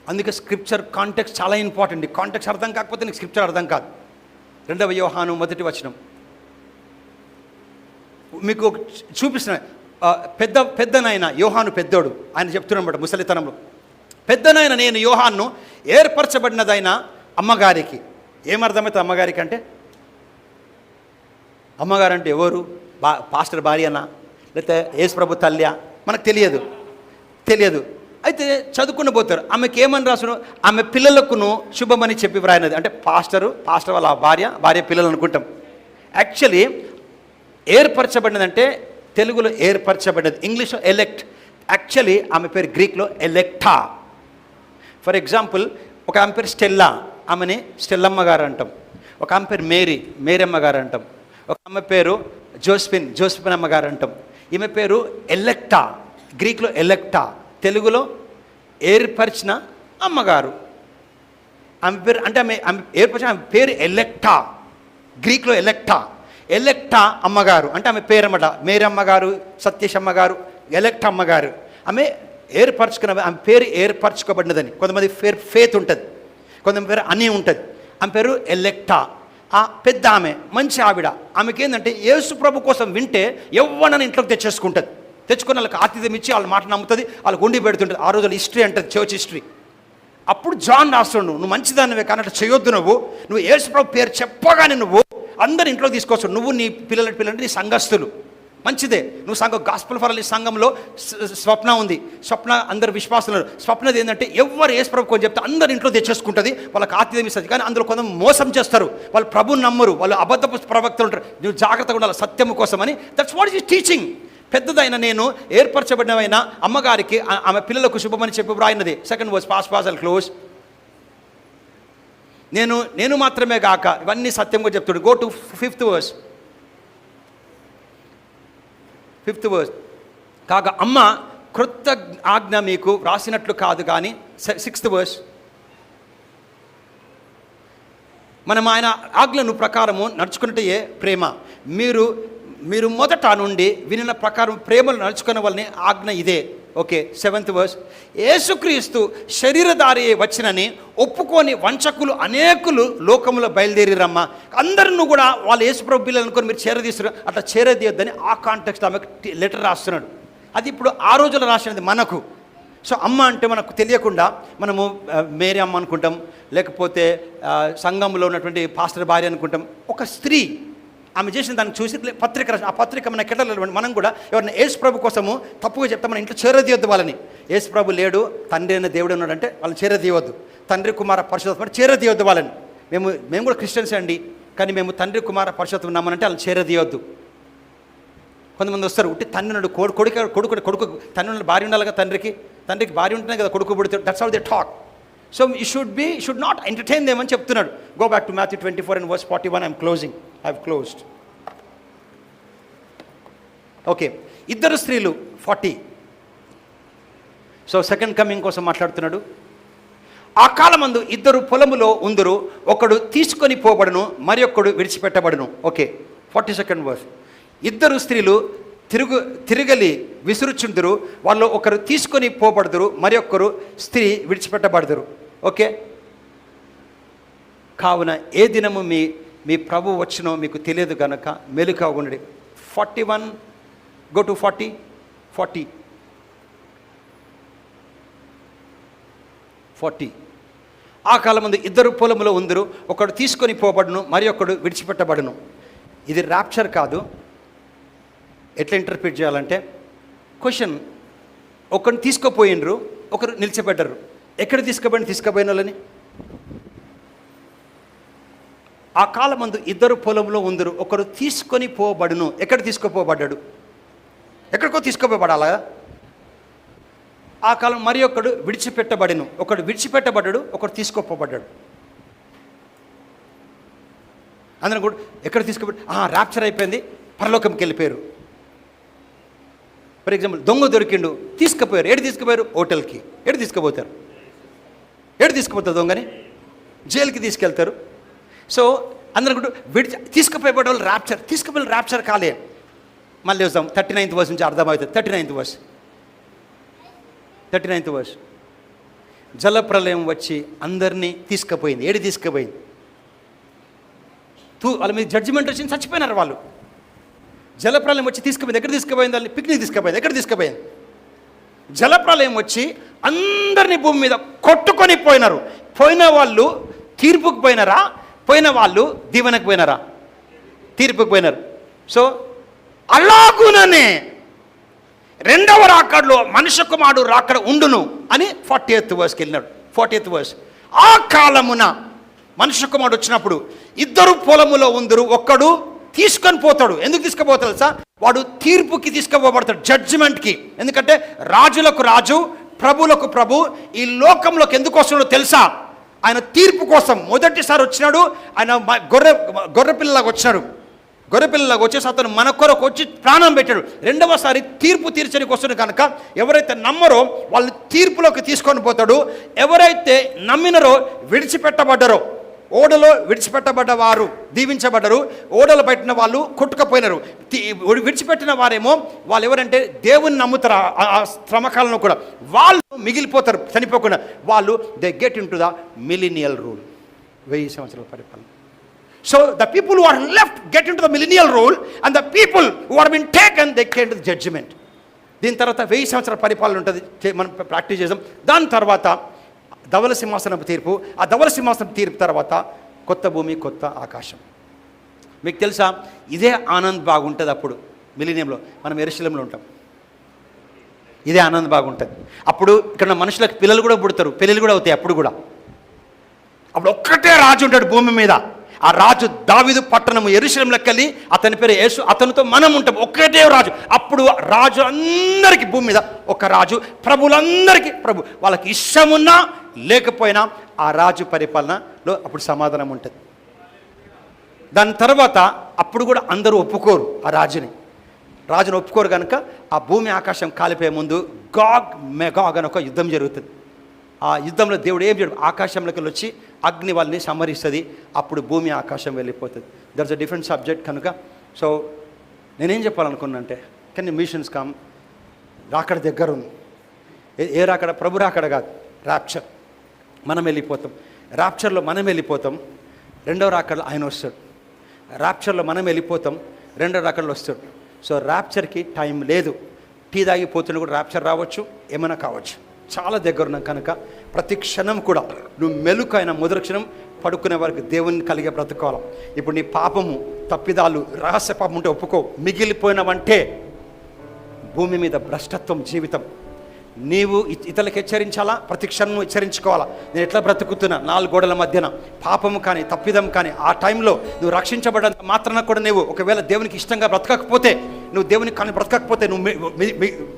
అందుకే స్క్రిప్చర్ కాంటెక్స్ట్ చాలా ఇంపార్టెంట్. కాంటెక్స్ట్ అర్థం కాకపోతే నీకు స్క్రిప్చర్ అర్థం కాదు. 2వ యోహాను 1వ వచనం మీకు చూపిస్తున్నా. పెద్దనైన యోహాను పెద్దోడు, ఆయన చెప్తున్నమాట ముసలితనంలో. పెద్దనైన నేను యోహాన్ను ఏర్పరచబడినదైన అమ్మగారికి. ఏమర్థమైతే అమ్మగారికి అంటే? అమ్మగారు అంటే ఎవరు? పాస్టర్ భార్యనా, లేకపోతే యేసుప్రభు తల్లియా? మనకు తెలియదు. అయితే చదువుకుని పోతారు. ఆమెకి ఏమని రాసును? ఆమె పిల్లలకును శుభమని చెప్పి వ్రాయినది. అంటే పాస్టర్ వాళ్ళ భార్య పిల్లలు అనుకుంటాం. యాక్చువల్లీ ఏర్పరచబడినదంటే తెలుగులో ఏర్పరచబడినది, ఇంగ్లీష్లో ఎలెక్ట్. యాక్చువల్లీ ఆమె పేరు గ్రీక్లో ఎలెక్టా. ఫర్ ఎగ్జాంపుల్, ఒక ఆమె పేరు స్టెల్లా, ఆమెని స్టెల్లమ్మ గారు అంటాం. ఒక ఆమె పేరు మేరమ్మ గారు అంటాం. ఒక ఆమె పేరు జోస్పిన్ అమ్మ గారు అంటాం. ఈమె పేరు ఎలెక్టా, గ్రీక్లో ఎలెక్టా, తెలుగులో ఏర్పరిచిన అమ్మగారు. ఆమె పేరు అంటే ఆమె ఏర్పరిచిన ఆమె పేరు ఎలెక్టా, గ్రీక్లో ఎలెక్టా అమ్మగారు అంటే ఆమె పేరు అన్నమాట. మేరమ్మ గారు, సత్యేశమ్మ గారు, ఎలెక్టా అమ్మగారు. ఆమె ఆమె పేరు ఏర్పరచుకోబడినదని. కొంతమంది పేరు ఫేత్ ఉంటుంది, కొంతమంది పేరు అని ఉంటుంది. ఆమె పేరు ఎలెక్టా. ఆ పెద్ద ఆమె మంచి ఆవిడ. ఆమెకి ఏంటంటే యేసు ప్రభు కోసం వింటే ఎవరినైనా ఇంట్లోకి తెచ్చుకొని వాళ్ళకి ఆతిథ్యం ఇచ్చి వాళ్ళ మాట నమ్ముతుంది, వాళ్ళకి వండి పెడుతుంటుంది. ఆ రోజుల హిస్టరీ అంటుంది, చర్చ్ హిస్టరీ. అప్పుడు జాన్ రాస్తాడు, నువ్వు మంచిదానివే కానీ అట్లా చేయొద్దు. నువ్వు యేసు ప్రభు పేరు చెప్పగానే నువ్వు అందరు ఇంట్లోకి తీసుకొస్తావు. నువ్వు నీ పిల్లలు నీ సంఘస్థులు మంచిదే. నువ్వు గాస్పుల్ ఫర్ ఈ సంఘంలో స్వప్న ఉంది. స్వప్న అందరు విశ్వాసులు. స్వప్నది ఏంటంటే ఎవరు యేసు ప్రభు కొని చెప్తే అందరు ఇంట్లో తెచ్చేసుకుంటుంది, వాళ్ళకి ఆతిథ్యం ఇస్తుంది. కానీ అందులో కొంత మోసం చేస్తారు, వాళ్ళు ప్రభుని నమ్మరు, వాళ్ళు అబద్ధపు ప్రవక్తలు ఉంటారు. నువ్వు జాగ్రత్తగా ఉండాలి సత్యము కోసమని. That's what is teaching. పెద్దదైన నేను ఏర్పరచబడినవైన అమ్మగారికి ఆమె పిల్లలకు శుభమని చెప్పి వ్రాయినది. 2nd verse pass and close. నేను మాత్రమే గాక ఇవన్నీ సత్యంగా చెప్తాడు. Go to 5th verse. 5th verse. కాగా అమ్మ క్రొత్త ఆజ్ఞ మీకు వ్రాసినట్లు కాదు కానీ 6th verse. మనం ఆయన ఆజ్ఞను ప్రకారము నడుచుకున్నట్టే ప్రేమ. మీరు మొదట నుండి వినిన ప్రకారం ప్రేమలు నడుచుకునే వాళ్ళని ఆజ్ఞ ఇదే. ఓకే. 7th verse. యేసుక్రీస్తు శరీరధారి వచ్చినని ఒప్పుకొని వంచకులు అనేకులు లోకములో బయలుదేరిరమ్మ. అందరిని కూడా వాళ్ళు యేసుప్రభు పిల్లలు అనుకొని మీరు చేరదీస్తున్నారు, అట్లా చేరదీయొద్దని ఆ కాంటెక్స్ట్ ఆమెకు లెటర్ రాస్తున్నాడు. అది ఇప్పుడు ఆ రోజుల్లో రాసినది మనకు. సో అమ్మ అంటే మనకు తెలియకుండా మనము మేరీ అమ్మ అనుకుంటాం, లేకపోతే సంఘంలో ఉన్నటువంటి పాస్టర్ భార్య అనుకుంటాం. ఒక స్త్రీ ఆమె చేసిన దాన్ని చూసి పత్రిక రాసి, ఆ పత్రిక మన కెటలో మనం కూడా ఎవరైనా యేసు ప్రభు కోసము తప్పుగా చెప్తాం, మన ఇంట్లో చేరదీయొద్దు వాళ్ళని. యేసు ప్రభు లేడు, తండ్రి అయిన దేవుడు ఉన్నాడంటే వాళ్ళని చేరదీయవద్దు. తండ్రి కుమార పరిశుద్ధం చేరదీయొద్దు వాళ్ళని. మేము కూడా క్రిస్టియన్స్ అండి, కానీ మేము తండ్రి కుమార పరిశుద్ధం ఉన్నామనంటే వాళ్ళని చేరదీయొద్దు. కొంతమంది వస్తారు, ఉట్టి తండ్రి ఉన్నాడు, కొడుకు తండ్రి భార్య ఉండాలిగా, తండ్రికి భార్య ఉంటేనే కదా కొడుకు పుడితే. That's how they talk. So you should not entertain them అని చెప్తున్నాడు. Go back to Matthew 24 and verse 41. I'm closing. I've closed. Okay. ఇద్దరు స్త్రీలు 40. సో సెకండ్ కమింగ్ కోసం మాట్లాడుతున్నాడు. ఆ కాలమందు ఇద్దరు పొలములో ఉందురు, ఒకడు తీసుకొని పోబడును, మరి ఒక్కడు విడిచిపెట్టబడును. Okay, 42nd verse. ఇద్దరు స్త్రీలు తిరగలి విసురుచుందురు, వాళ్ళు ఒకరు తీసుకొని పోబడుదురు, మరి ఒక్కరు స్త్రీ విడిచిపెట్టబడుదురు. ఓకే, కావున ఏ దినము మీ ప్రభు వచ్చినో మీకు తెలియదు గనక మెలుక ఉండి. 41 గో టు 40. ఆ కాలమందు ఇద్దరు పొలములో ఉందరు, ఒకడు తీసుకొని పోబడును, మరి ఒకడు విడిచిపెట్టబడును. ఇది ర్యాప్చర్ కాదు. ఎట్లా ఇంటర్ప్రిట్ చేయాలంటే, క్వశ్చన్, ఒకరిని తీసుకుపోయినరు, ఒకరు నిలిచిపెట్టరు. ఎక్కడ తీసుకుపోయిన వాళ్ళని? ఆ కాలమందు ఇద్దరు పొలంలో ఉందరు, ఒకరు తీసుకొని పోబడును. ఎక్కడ తీసుకుపోబడ్డాడు? ఎక్కడికో తీసుకుపోబడాలా? ఆ కాలం మరి ఒకడు విడిచిపెట్టబడిను, ఒకడు విడిచిపెట్టబడ్డాడు, ఒకడు తీసుకుపోబడ్డాడు. అందరం కూడా ఎక్కడ ర్యాప్చర్ అయిపోయింది, పరలోకంకి వెళ్ళిపోయారు. ఫర్ ఎగ్జాంపుల్, దొంగ దొరికిండు, తీసుకుపోయారు. ఏడు తీసుకుపోయారు? హోటల్కి. ఏడు తీసుకుపోతారు? ఏడు తీసుకుపోతారు దొంగని? జైలుకి తీసుకెళ్తారు. సో అందరూ కూడా తీసుకుపోయే వాళ్ళు ర్యాప్చర్, తీసుకుపోయి ర్యాప్చర్ కాలే. మళ్ళీ వస్తాం 39th వర్స్ నుంచి అర్థమవుతుంది. 39th verse. జలప్రలయం వచ్చి అందరినీ తీసుకుపోయింది. ఏడు తీసుకుపోయింది? వాళ్ళ మీద జడ్జిమెంట్ వచ్చింది, చచ్చిపోయినారు వాళ్ళు. జలప్రలయం వచ్చి తీసుకుపోయింది. ఎక్కడ తీసుకుపోయింది? వాళ్ళని పిక్నిక్ తీసుకుపోయింది. ఎక్కడ తీసుకుపోయింది? జలప్రలయం వచ్చి అందరినీ భూమి మీద కొట్టుకొని పోయినారు. పోయిన వాళ్ళు తీర్పుకు పోయినారా? పోయిన వాళ్ళు దీవెనకు పోయినారా? తీర్పుకు పోయినారు. సో అలాగుననే రెండవ రాకడలో మనుష్య కుమారుడు రాకడ ఉండును అని 40th వర్స్కి వెళ్ళినాడు. 40th verse. ఆ కాలమున మనుష్య కుమారుడు వచ్చినప్పుడు ఇద్దరు పొలములో ఉందరు, ఒక్కడు తీసుకొని పోతాడు. ఎందుకు తీసుకుపోతాడు సార్? వాడు తీర్పుకి తీసుకుపోబడతాడు, జడ్జిమెంట్కి. ఎందుకంటే రాజులకు రాజు, ప్రభులకు ప్రభు ఈ లోకంలోకి ఎందుకు వస్తున్నాడో తెలుసా? ఆయన తీర్పు కోసం. మొదటిసారి వచ్చినాడు ఆయన గొర్రెపిల్లలాగా వచ్చినాడు. గొర్రెపిల్లలాగా వచ్చేసి అతను మన కొరకు వచ్చి ప్రాణం పెట్టాడు. రెండవసారి తీర్పు తీర్చడానికి వస్తుంది కనుక ఎవరైతే నమ్మరో వాళ్ళు తీర్పులోకి తీసుకొని పోతాడు. ఎవరైతే నమ్మినరో విడిచిపెట్టబడ్డారో, ఓడలో విడిచిపెట్టబడ్డ వారు దీవించబడ్డరు, ఓడలు పెట్టిన వాళ్ళు కొట్టుకపోయినారు. విడిచిపెట్టిన వారేమో వాళ్ళు ఎవరంటే దేవుని నమ్ముతారు. ఆ శ్రమకాలంలో కూడా వాళ్ళు మిగిలిపోతారు చనిపోకుండా. వాళ్ళు they get into the millennial rule, 1000 సంవత్సరాల పరిపాలన. So the people who are left get into the millennial rule and the people who are been taken they came to the judgement. దీని తర్వాత 1000 సంవత్సరాల పరిపాలన ఉంటుంది, మనం practice చేసాం. దాని తర్వాత ధవల సింహాసనం తీర్పు. ఆ ధవల సింహాసనం తీర్పు తర్వాత కొత్త భూమి, కొత్త ఆకాశం. మీకు తెలుసా, ఇదే ఆనంద్ బాగుంటుంది. అప్పుడు మిలీనియంలో మనం యెరూషలేములో ఉంటాం. ఇదే ఆనంద్ బాగుంటుంది. అప్పుడు ఇక్కడ మనుషులకు పిల్లలు కూడా పుడతారు, పెళ్ళిళ్ళు కూడా అవుతాయి. అప్పుడు ఒక్కటే రాజు ఉంటాడు భూమి మీద. ఆ రాజు దావీదు పట్టణము యెరూషలేములోకి వెళ్ళి అతని పేరు యేసు, అతనితో మనం ఉంటాం. ఒక్కటే రాజు. అప్పుడు రాజు అందరికీ భూమి మీద ఒక రాజు, ప్రభులందరికీ ప్రభు. వాళ్ళకి ఇష్టమున్నా లేకపోయినా ఆ రాజు పరిపాలనలో అప్పుడు సమాధానం ఉంటుంది. దాని తర్వాత అప్పుడు కూడా అందరూ ఒప్పుకోరు ఆ రాజుని ఒప్పుకోరు కనుక ఆ భూమి ఆకాశం కాలిపోయే ముందు గాగ్ మెగాగ్ అని ఒక యుద్ధం జరుగుతుంది. ఆ యుద్ధంలో దేవుడు ఏం చేయడు, ఆకాశంలోకి వచ్చి అగ్ని వాళ్ళని సమరిస్తుంది. అప్పుడు భూమి ఆకాశం వెళ్ళిపోతుంది. దట్స్ అ డిఫరెంట్ సబ్జెక్ట్ కనుక. సో నేనేం చెప్పాలనుకున్నా అంటే, కానీ మిషన్స్ కమ్, రాకడ దగ్గర ఉంది. ఏ రాకడ? ప్రభు రాకడ కాదు, ర్యాప్చర్. మనం వెళ్ళిపోతాం. ర్యాప్చర్లో మనం వెళ్ళిపోతాం, రెండవ రాకడలో ఆయన వస్తాడు. ర్యాప్చర్లో మనం వెళ్ళిపోతాం, రెండవ రాకడలో వస్తాడు. సో ర్యాప్చర్కి టైం లేదు. టీ తాగిపోతున్న కూడా ర్యాప్చర్ రావచ్చు, ఏమైనా కావచ్చు. చాలా దగ్గర ఉన్నాం కనుక ప్రతి క్షణం కూడా నువ్వు మెలుకైన మొదటి క్షణం పడుకునే వరకు దేవుని కలిగే బ్రతుకోవాలి. ఇప్పుడు నీ పాపము, తప్పిదాలు, రహస్య పాపం ఉంటే ఒప్పుకో. మిగిలిపోయినవంటే భూమి మీద భ్రష్టత్వం జీవితం. నీవు ఇతరులకు హెచ్చరించాలా, ప్రతి క్షణం హెచ్చరించుకోవాలా. నేను ఎట్లా బ్రతుకుతున్నా 4 గోడల మధ్యన, పాపము కానీ తప్పిదం కానీ. ఆ టైంలో నువ్వు రక్షించబడంత మాత్రాన కూడా నువ్వు ఒకవేళ దేవునికి ఇష్టంగా బ్రతకకపోతే, నువ్వు దేవునికి కానీ బ్రతకకపోతే నువ్వు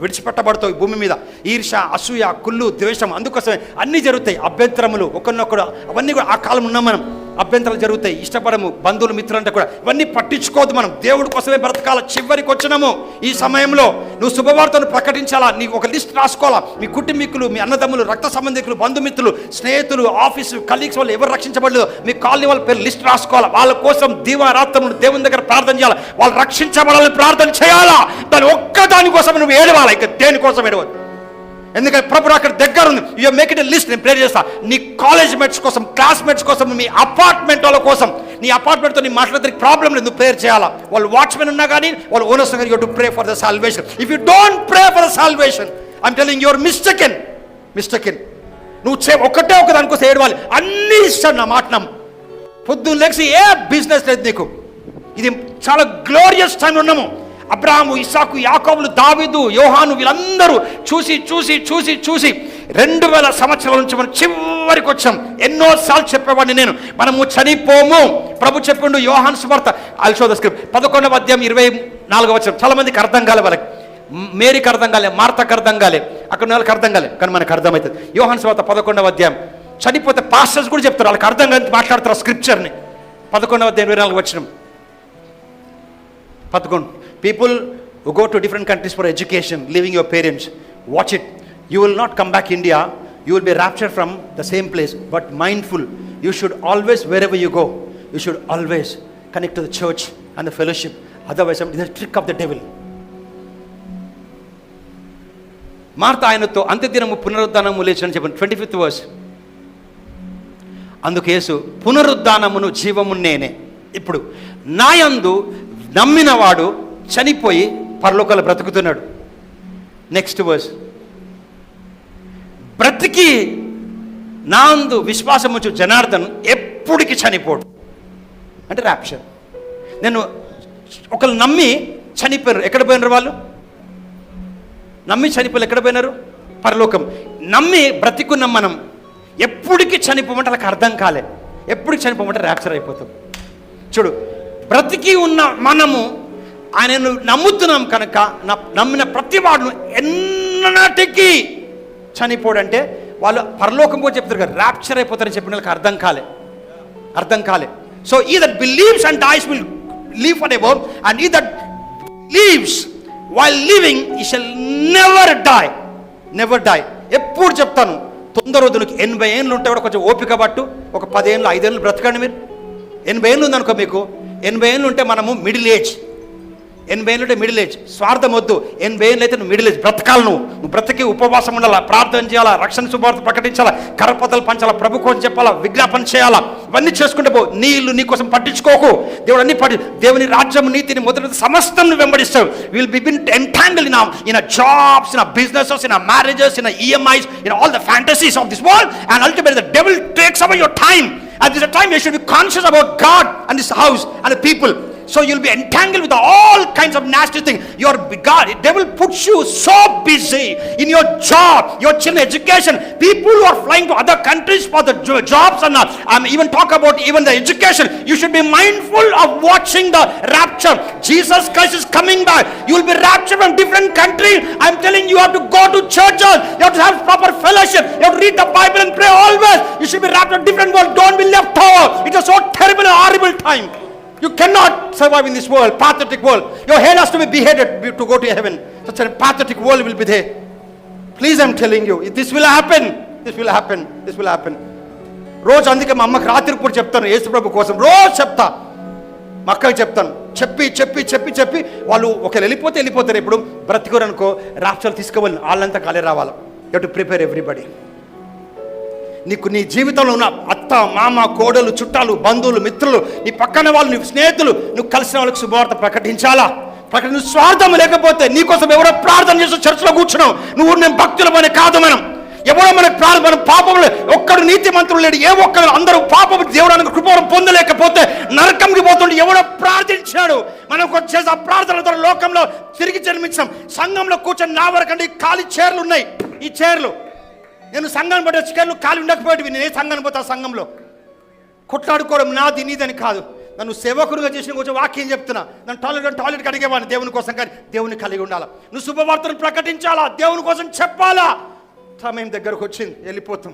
విడిచిపెట్టబడతావు ఈ భూమి మీద. ఈర్ష, అసూయ, కుళ్ళు, ద్వేషం, అందుకోసమే అన్నీ జరుగుతాయి. అభ్యంతరములు, ఒకరినొకడు, అవన్నీ కూడా ఆ కాలం ఉన్నాం మనం. అభ్యంతరాలు జరుగుతాయి, ఇష్టపడము, బంధువులు మిత్రులంటే కూడా ఇవన్నీ పట్టించుకోవద్దు. మనం దేవుడి కోసమే బ్రతకాల. చివరికి వచ్చినాము. ఈ సమయంలో నువ్వు శుభవార్తను ప్రకటించాలా. నీకు ఒక లిస్ట్ రాసుకోవాలా. మీ కుటుంబీకులు, మీ అన్నదమ్ములు, రక్త సంబంధికులు, బంధుమిత్రులు, స్నేహితులు, ఆఫీసు కలీగ్స్ వాళ్ళు ఎవరు రక్షించబడలేదు, మీ కాలనీ వాళ్ళ పేరు లిస్ట్ రాసుకోవాలా. వాళ్ళ కోసం దీవారాత్రములు దేవుని దగ్గర ప్రార్థన చేయాలి. వాళ్ళు రక్షించబడాలని ప్రార్థన చేయాలా. దాని ఒక్క దానికోసం నువ్వు ఏడవాలి, ఇక దేనికోసం ఏడవద్దు. ఎందుకంటే ప్రభు అక్కడ దగ్గర ఉంది. You make it a list. నేను ప్రేర్ చేస్తా. నీ కాలేజ్ మేట్స్ కోసం, క్లాస్మేట్స్ కోసం, మీ అపార్ట్మెంట్ వాళ్ళ కోసం, నీ అపార్ట్మెంట్తో నీ మాట్లాడడానికి ప్రాబ్లం లేదు, నువ్వు ప్రేయర్ చేయాలా. వాళ్ళు వాచ్మెన్ ఉన్నా కానీ, వాళ్ళు ఓనర్స్ ఉన్నా కానీ, you to pray for the salvation. If you don't pray for the salvation, I'm telling your mistaken. నువ్వు ఒకటే ఒక దానికోసం ఏడవాలి. అన్ని ఇస్తాను నా మాట నమ్ము. పొద్దున్న లేచి ఏ బిజినెస్ లేదు నీకు. ఇది చాలా గ్లోరియస్ టైం ఉన్నాము. అబ్రాహాము, ఇస్సాకు, యాకోబులు, దావీదు, యోహాను వీళ్ళందరూ చూసి 2000 సంవత్సరాల నుంచి మనం చివరికి వచ్చాం. ఎన్నోసార్లు చెప్పేవాడిని నేను, మనము చనిపోము. ప్రభు చెప్పిండు యోహాను సువార్త, ఐల్ షో ద స్క్రిప్ట్, 11వ అధ్యాయం 24వ వచనం. చాలా మందికి అర్థం కాలే, వాళ్ళకి మేరీకి అర్థం కాలే, మార్తకు అర్థం కాలే, అక్కడ వాళ్ళకి అర్థం కాలే, కానీ మనకు అర్థమవుతుంది. యోహాను సువార్త 11వ అధ్యాయం. చనిపోతే పాస్టర్స్ కూడా చెప్తారు, వాళ్ళకి అర్థం కాని మాట్లాడతారు స్క్రిప్చర్ని. 11వ అధ్యాయం 24వ వచనం. 11. People who go to different countries for education, leaving your parents, watch it. You will not come back India. You will be raptured from the same place. But mindful, you should always, wherever you go, you should always connect to the church and the fellowship. Otherwise, it is a trick of the devil. Martha ఆయనతో అంత్యదినము పునరుద్ధానము లేచని చెప్పండి. 25th verse. అందుకు యేసు, పునరుద్ధానమును జీవము నేనే. ఇప్పుడు నాయందు నమ్మినవాడు చనిపోయి పరలోకాలు బ్రతుకుతున్నాడు. Next verse. బ్రతికి నాందు విశ్వాసం ఉంచు జనార్దన్ ఎప్పటికి చనిపోడు. అంటే ర్యాప్చర్. నేను ఒకళ్ళు నమ్మి చనిపోయారు. ఎక్కడ పోయినారు వాళ్ళు? నమ్మి చనిపోయారు. ఎక్కడ పోయినారు? పరలోకం. నమ్మి బ్రతికున్నాం మనం. ఎప్పటికి చనిపోమంటే వాళ్ళకి అర్థం కాలే. ఎప్పటికి చనిపోమంటే ర్యాప్చర్ అయిపోతాం. చూడు, బ్రతికి ఉన్న మనము ఆయనను నమ్ముతున్నాం కనుక నమ్మిన ప్రతి వాడును ఎన్నటికీ చనిపోడంటే వాళ్ళు పరలోకం కూడా చెప్తారు కదా, ర్యాప్చర్ అయిపోతారని చెప్పిన వాళ్ళకి అర్థం కాలే. So he that believes and dies will live forever, and he that lives while living he shall never die. ఎప్పుడు చెప్తాను, తొందర వద్దునికి 80 ఏళ్ళు ఉంటే కూడా కొంచెం ఓపిక పట్టు. ఒక 10 ఏళ్ళు 5 ఏళ్ళు బ్రతకండి. మీరు 80 ఏళ్ళు ఉందనుకో, మీకు 80 ఏళ్ళు ఉంటే మనము మిడిల్ ఏజ్. 80 ఏళ్ళు ఉంటే మిడిల్ ఏజ్. స్వార్థం వద్దు. 80 ఏళ్ళు అయితే నువ్వు మిడిల్ ఏజ్. బ్రతకాలి. నువ్వు బ్రతికి ఉపవాసం ఉండాలా, ప్రార్థన చేయాలా, రక్షణ శుభవార్త ప్రకటించాలా, కరపతలు పంచాలా, ప్రభు కోసం చెప్పాలా, విజ్ఞాపన చేయాలా. ఇవన్నీ చేసుకుంటే పో. నీ ఇల్లు నీ కోసం పట్టించుకోకు. దేవుడు అన్ని దేవుని రాజ్యం, నీతిని, మొదటి సమస్తం నువ్వు వెంబడిస్తావు. Will be been entangle in jobs, in businesses, in marriages, in EMIs, in all the fantasies of this world, and ultimately the devil takes away your time. At this time you should be conscious about God and His house and the people. So you'll be entangled with all kinds of nasty things. Your God, the devil puts you so busy in your job, your children education. People who are flying to other countries for the jobs and even talk about even the education. You should be mindful of watching the rapture. Jesus Christ is coming back. You will be raptured from different countries. I'm telling you, you have to go to churches. You have to have proper fellowship. You have to read the Bible and pray always. You should be raptured to different world. Don't be left over. It is so terrible and horrible time. You cannot survive in this world, pathetic world. Your head has to be beheaded to go to heaven. Such a pathetic world will be there. Please, I'm telling you, this will happen. రోజు అందుకే మా అమ్మకి రాత్రి పూట చెప్తాను, యేసు ప్రభు కోసం రోజు చెప్తా. మా అక్కకి చెప్తాను. చెప్పి వాళ్ళు ఒకవేళ వెళ్ళిపోతారు. ఇప్పుడు బ్రతికోరు అనుకో, రాప్చర్లు తీసుకోవాలి. వాళ్ళంతా కాలే రావాలి. You have to prepare everybody. నీకు నీ జీవితంలో ఉన్న అత్త, మామ, కోడలు, చుట్టాలు, బంధువులు, మిత్రులు, నీ పక్కన వాళ్ళు, నీ స్నేహితులు, నువ్వు కలిసిన వాళ్ళకి శుభవార్త ప్రకటించాలా. నువ్వు స్వార్థం లేకపోతే నీకోసం ఎవరో ప్రార్థన చేస్తూ చర్చలో కూర్చున్నావు. నువ్వు నేను భక్తులమని కాదు. ఎవరో మన పాపంలో ఒక్కడు నీతిమంతులు లేడు. ఏ ఒక్కరు అందరూ పాపం దేవుడానికి కృపవరం పొందలేకపోతే నరకంకి పోతుండే ఎవడో ప్రార్థించాడు. మనం చేసే ఆ ప్రార్థన ద్వారా లోకంలో తిరిగి జన్మించాం. సంఘంలో కూర్చొని నా వరకండి ఖాళీ చైర్లు ఉన్నాయి. ఈ చైర్లు నేను సంఘాన్ని బట్టి చైర్లు ఖాళీ ఉండకపోయేవి. నేను ఏ సంఘాన్ని పోతా, సంఘంలో కొట్లాడుకోవడం నాది నీదని కాదు. నన్ను సేవకులుగా చేసిన కొంచెం వాక్యం చెప్తున్నా. నన్ను టాయిలెట్కి అడిగేవాడిని దేవుని కోసం, కానీ దేవుని కలిగి ఉండాలా. నువ్వు శుభవార్తను ప్రకటించాలా, దేవుని కోసం చెప్పాలా. సమయం దగ్గరకు వచ్చింది. వెళ్ళిపోతాం.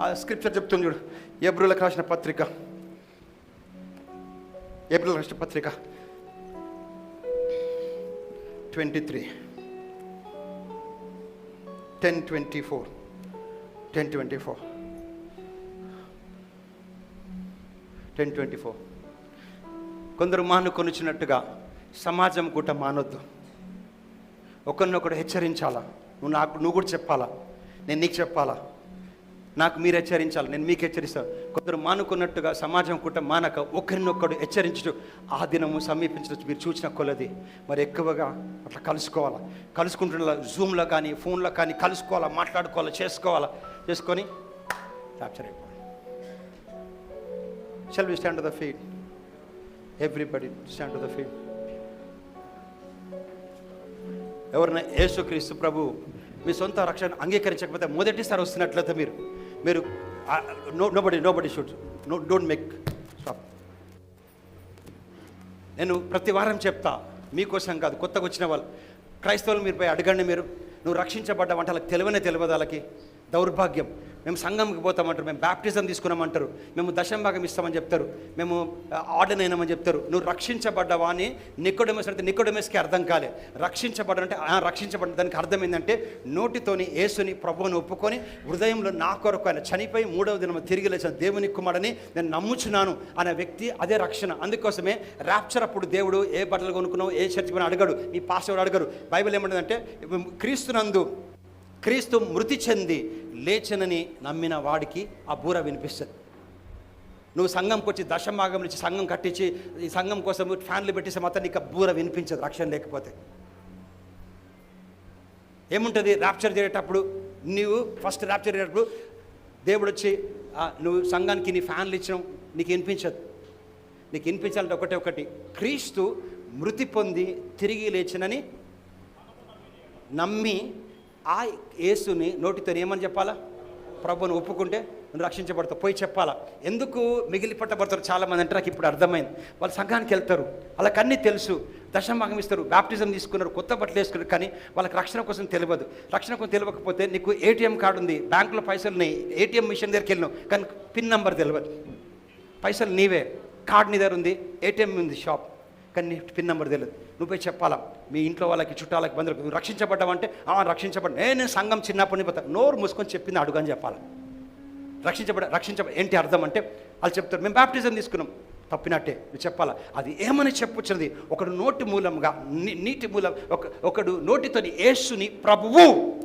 ఆ స్క్రిప్చర్ చెప్తుంది చూడు, ఏబ్రిల్కి రాసిన పత్రిక 23 10:24 కొందరు మానుకొనిచ్చినట్టుగా సమాజం కూట మానొద్దు. ఒకరినొకడు హెచ్చరించాలా. నువ్వు కూడా చెప్పాలా, నేను నీకు చెప్పాలా, నాకు మీరు హెచ్చరించాలి, నేను మీకు హెచ్చరిస్తాను. కొందరు మానుకున్నట్టుగా సమాజం కూట మానక ఒకరినొక్కడు హెచ్చరించు ఆ దినము సమీపించవచ్చు. మీరు చూసిన కొలది మరి ఎక్కువగా అట్లా కలుసుకుంటున్న జూమ్లో కానీ ఫోన్లో కానీ కలుసుకోవాలా, మాట్లాడుకోవాలా, చేసుకొని క్యాప్చర్ అయిపోవాలి. Shall we stand to the feet? Everybody stand to the feet. ఎవరైనా యేసుక్రీస్తు ప్రభు మీ సొంత రక్షణ అంగీకరించకపోతే మొదటిసారి వస్తున్నట్లయితే మీరు nobody should don't make stop. నేను ప్రతి వారం చెప్తా, మీకోసం కాదు, కొత్తగా వచ్చిన వాళ్ళు క్రైస్తవులు మీరు పోయి అడగండి. నువ్వు రక్షించబడ్డావంటే వాళ్ళకి తెలియదు వాళ్ళకి దౌర్భాగ్యం. మేము సంఘంకి పోతామంటారు, మేము బ్యాప్టిజం తీసుకున్నామంటారు, మేము దశంభాగం ఇస్తామని చెప్తారు, మేము ఆర్డన్ అయినామని చెప్తారు. నువ్వు రక్షించబడ్డావా అని నికోడెమస్ అంటే నికోడెమస్కి అర్థం కాలే. రక్షించబడ్డంటే రక్షించబడ్డ దానికి అర్థం ఏంటంటే నోటితోని యేసుని ప్రభువుని ఒప్పుకొని హృదయంలో నా కొరకు ఆయన చనిపోయి 3వ దినం తిరిగి లేచిన దేవుని కుమారుడని నేను నమ్ముచున్నాను అనే వ్యక్తి, అదే రక్షణ. అందుకోసమే ర్యాప్చర్ అప్పుడు దేవుడు ఏ బట్టలు కొనుక్కున్నావు, ఏ చర్చి పని అడగడు, మీ పాస్టర్ అడగరు. బైబిల్ ఏమంటుందంటే క్రీస్తు మృతి చెంది లేచనని నమ్మిన వాడికి ఆ బూర వినిపిస్తుంది. నువ్వు సంఘంకి వచ్చి దశమాగం నుంచి సంఘం కట్టించి ఈ సంఘం కోసం ఫ్యాన్లు పెట్టేసే మాత్రం నీకు బూర వినిపించదు రక్షణ లేకపోతే. ఏముంటుంది ర్యాప్చర్ చేసేటప్పుడు, నువ్వు ఫస్ట్ ర్యాప్చర్ చేసేటప్పుడు దేవుడు వచ్చి నువ్వు సంఘానికి నీ ఫ్యాన్లు ఇచ్చినావు, నీకు వినిపించదు. నీకు వినిపించాలంటే ఒకటి క్రీస్తు మృతి పొంది తిరిగి లేచినని నమ్మి ఆ యేసుని నోటితో ఏమని చెప్పాలా, ప్రభువుని ఒప్పుకుంటే నువ్వు రక్షించబడతావు. పోయి చెప్పాలా. ఎందుకు మిగిలి పట్టబడతారు చాలామంది అంటే నాకు ఇప్పుడు అర్థమైంది. వాళ్ళు సంఘానికి వెళ్తారు, వాళ్ళకి అన్నీ తెలుసు, దశంభాగం ఇస్తారు, బ్యాప్టిజం తీసుకున్నారు, కొత్త బట్టలు వేసుకున్నారు, కానీ వాళ్ళకి రక్షణ కోసం తెలియదు. రక్షణ కోసం తెలియకపోతే నీకు ఏటీఎం కార్డు ఉంది, బ్యాంకులో పైసలు ఉన్నాయి, ఏటీఎం మిషన్ దగ్గరికి వెళ్ళినావు, కానీ పిన్ నెంబర్ తెలియదు. పైసలు నీవే, కార్డు నీ దగ్గర ఉంది, ఏటీఎం ఉంది షాప్, కానీ పిన్ నెంబర్ తెలియదు. నువ్వు పోయి చెప్పాలా మీ ఇంట్లో వాళ్ళకి, చుట్టాలకి, బంధువులకు, నువ్వు రక్షించబడ్డావంటే రక్షించబడ్డా, నేను సంఘం చిన్నప్పటి నుంచి పోతాను, నోరు మూసుకొని చెప్పింది అడుగు అని చెప్పాలి. రక్షించబడ ఏంటి అర్థం అంటే వాళ్ళు చెప్తారు మేము బ్యాప్టిజం తీసుకున్నాం, తప్పినట్టే నువ్వు చెప్పాలా. అది ఏమని చెప్పుచ్చినది, ఒకడు నోటి మూలంగా నీటి మూలం, ఒకడు నోటితోని యేసుని ప్రభువు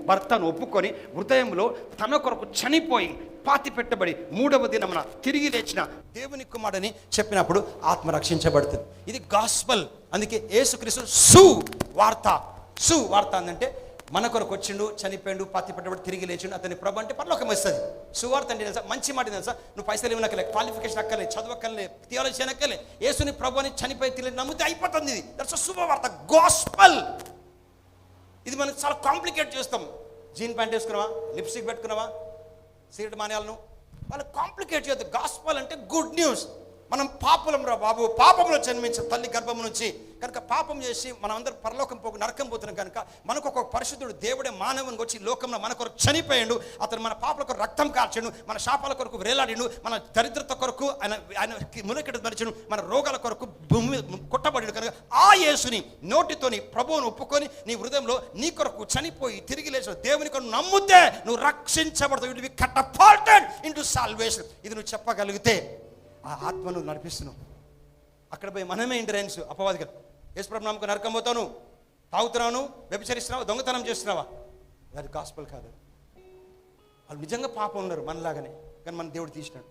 భర్తను ఒప్పుకొని హృదయంలో తన కొరకు చనిపోయి పాతి పెట్టబడి 3వ దినమున తిరిగి లేచిన దేవుని కుమారుడని చెప్పినప్పుడు ఆత్మ రక్షించబడుతుంది. ఇది గాస్పల్. అందుకే యేసుక్రీస్తు సువార్త అంటే మన కొరకు వచ్చిండు, చనిపోయిండు, పాతి పెట్టబడి తిరిగి లేచిండు, అతని ప్రభు అంటే పరలోకం వస్తుంది. సువార్త అంటే తెలుసా, మంచి మాట తెలుసా, నువ్వు పైసలు ఇవ్వనక్కలే, క్వాలిఫికేషన్ అక్కలే, చదవక్కలే, థియాలజీ అనక్కలే, యేసుని ప్రభు అని చనిపోయి తిరిగి నమ్మితే అయిపోతుంది. ఇది దట్స్ శుభవార్త, గాస్పల్. ఇది మనం చాలా కాంప్లికేట్ చేస్తాం. జీన్ ప్యాంట్ వేసుకున్నావా, లిప్స్టిక్ పెట్టుకున్నావా, సిగరెట్ మానేయాలను, వాళ్ళు కాంప్లికేట్ చేయద్దు. గాస్పల్ అంటే గుడ్ న్యూస్. మనం పాపలం రా బాబు, పాపంలో జన్మించాం తల్లి గర్భం నుంచి కనుక, పాపం చేసి మనం అందరూ పరలోకం పోకు నరకం పోతున్నాం కనుక మనకు ఒక పరిశుద్ధుడు దేవుడే మానవునికి వచ్చి లోకంలో మన కొరకు చనిపోయాడు. అతను మన పాపల కొరకు రక్తం కార్చాడు, మన శాపాల కొరకు వేలాడిండు, మన దరిద్రత కొరకు ఆయన మునకెడు మరిచాడు, మన రోగాల కొరకు భూమి కొట్టబడి కనుక ఆ యేసుని నోటితోని ప్రభువును ఒప్పుకొని నీ హృదయంలో నీ కొరకు చనిపోయి తిరిగి లేచిన దేవుని కొరకు నమ్మితే నువ్వు రక్షించబడతావు. You will be catapulted into salvation. ఇది నువ్వు చెప్పగలిగితే ఆ ఆత్మను నడిపిస్తున్నావు. అక్కడ పోయి మనమే ఇంటరెన్స్ అపవాదిగా యేసుప్రభు నామమున నరకం పోతాను, తాగుతున్నాను, వ్యభిచరిస్తున్నావు, దొంగతనం చేస్తున్నావా, అది గాస్పల్ కాదు. వాళ్ళు నిజంగా పాపం ఉన్నారు మనలాగానే, కానీ మన దేవుడు తీసినాడు.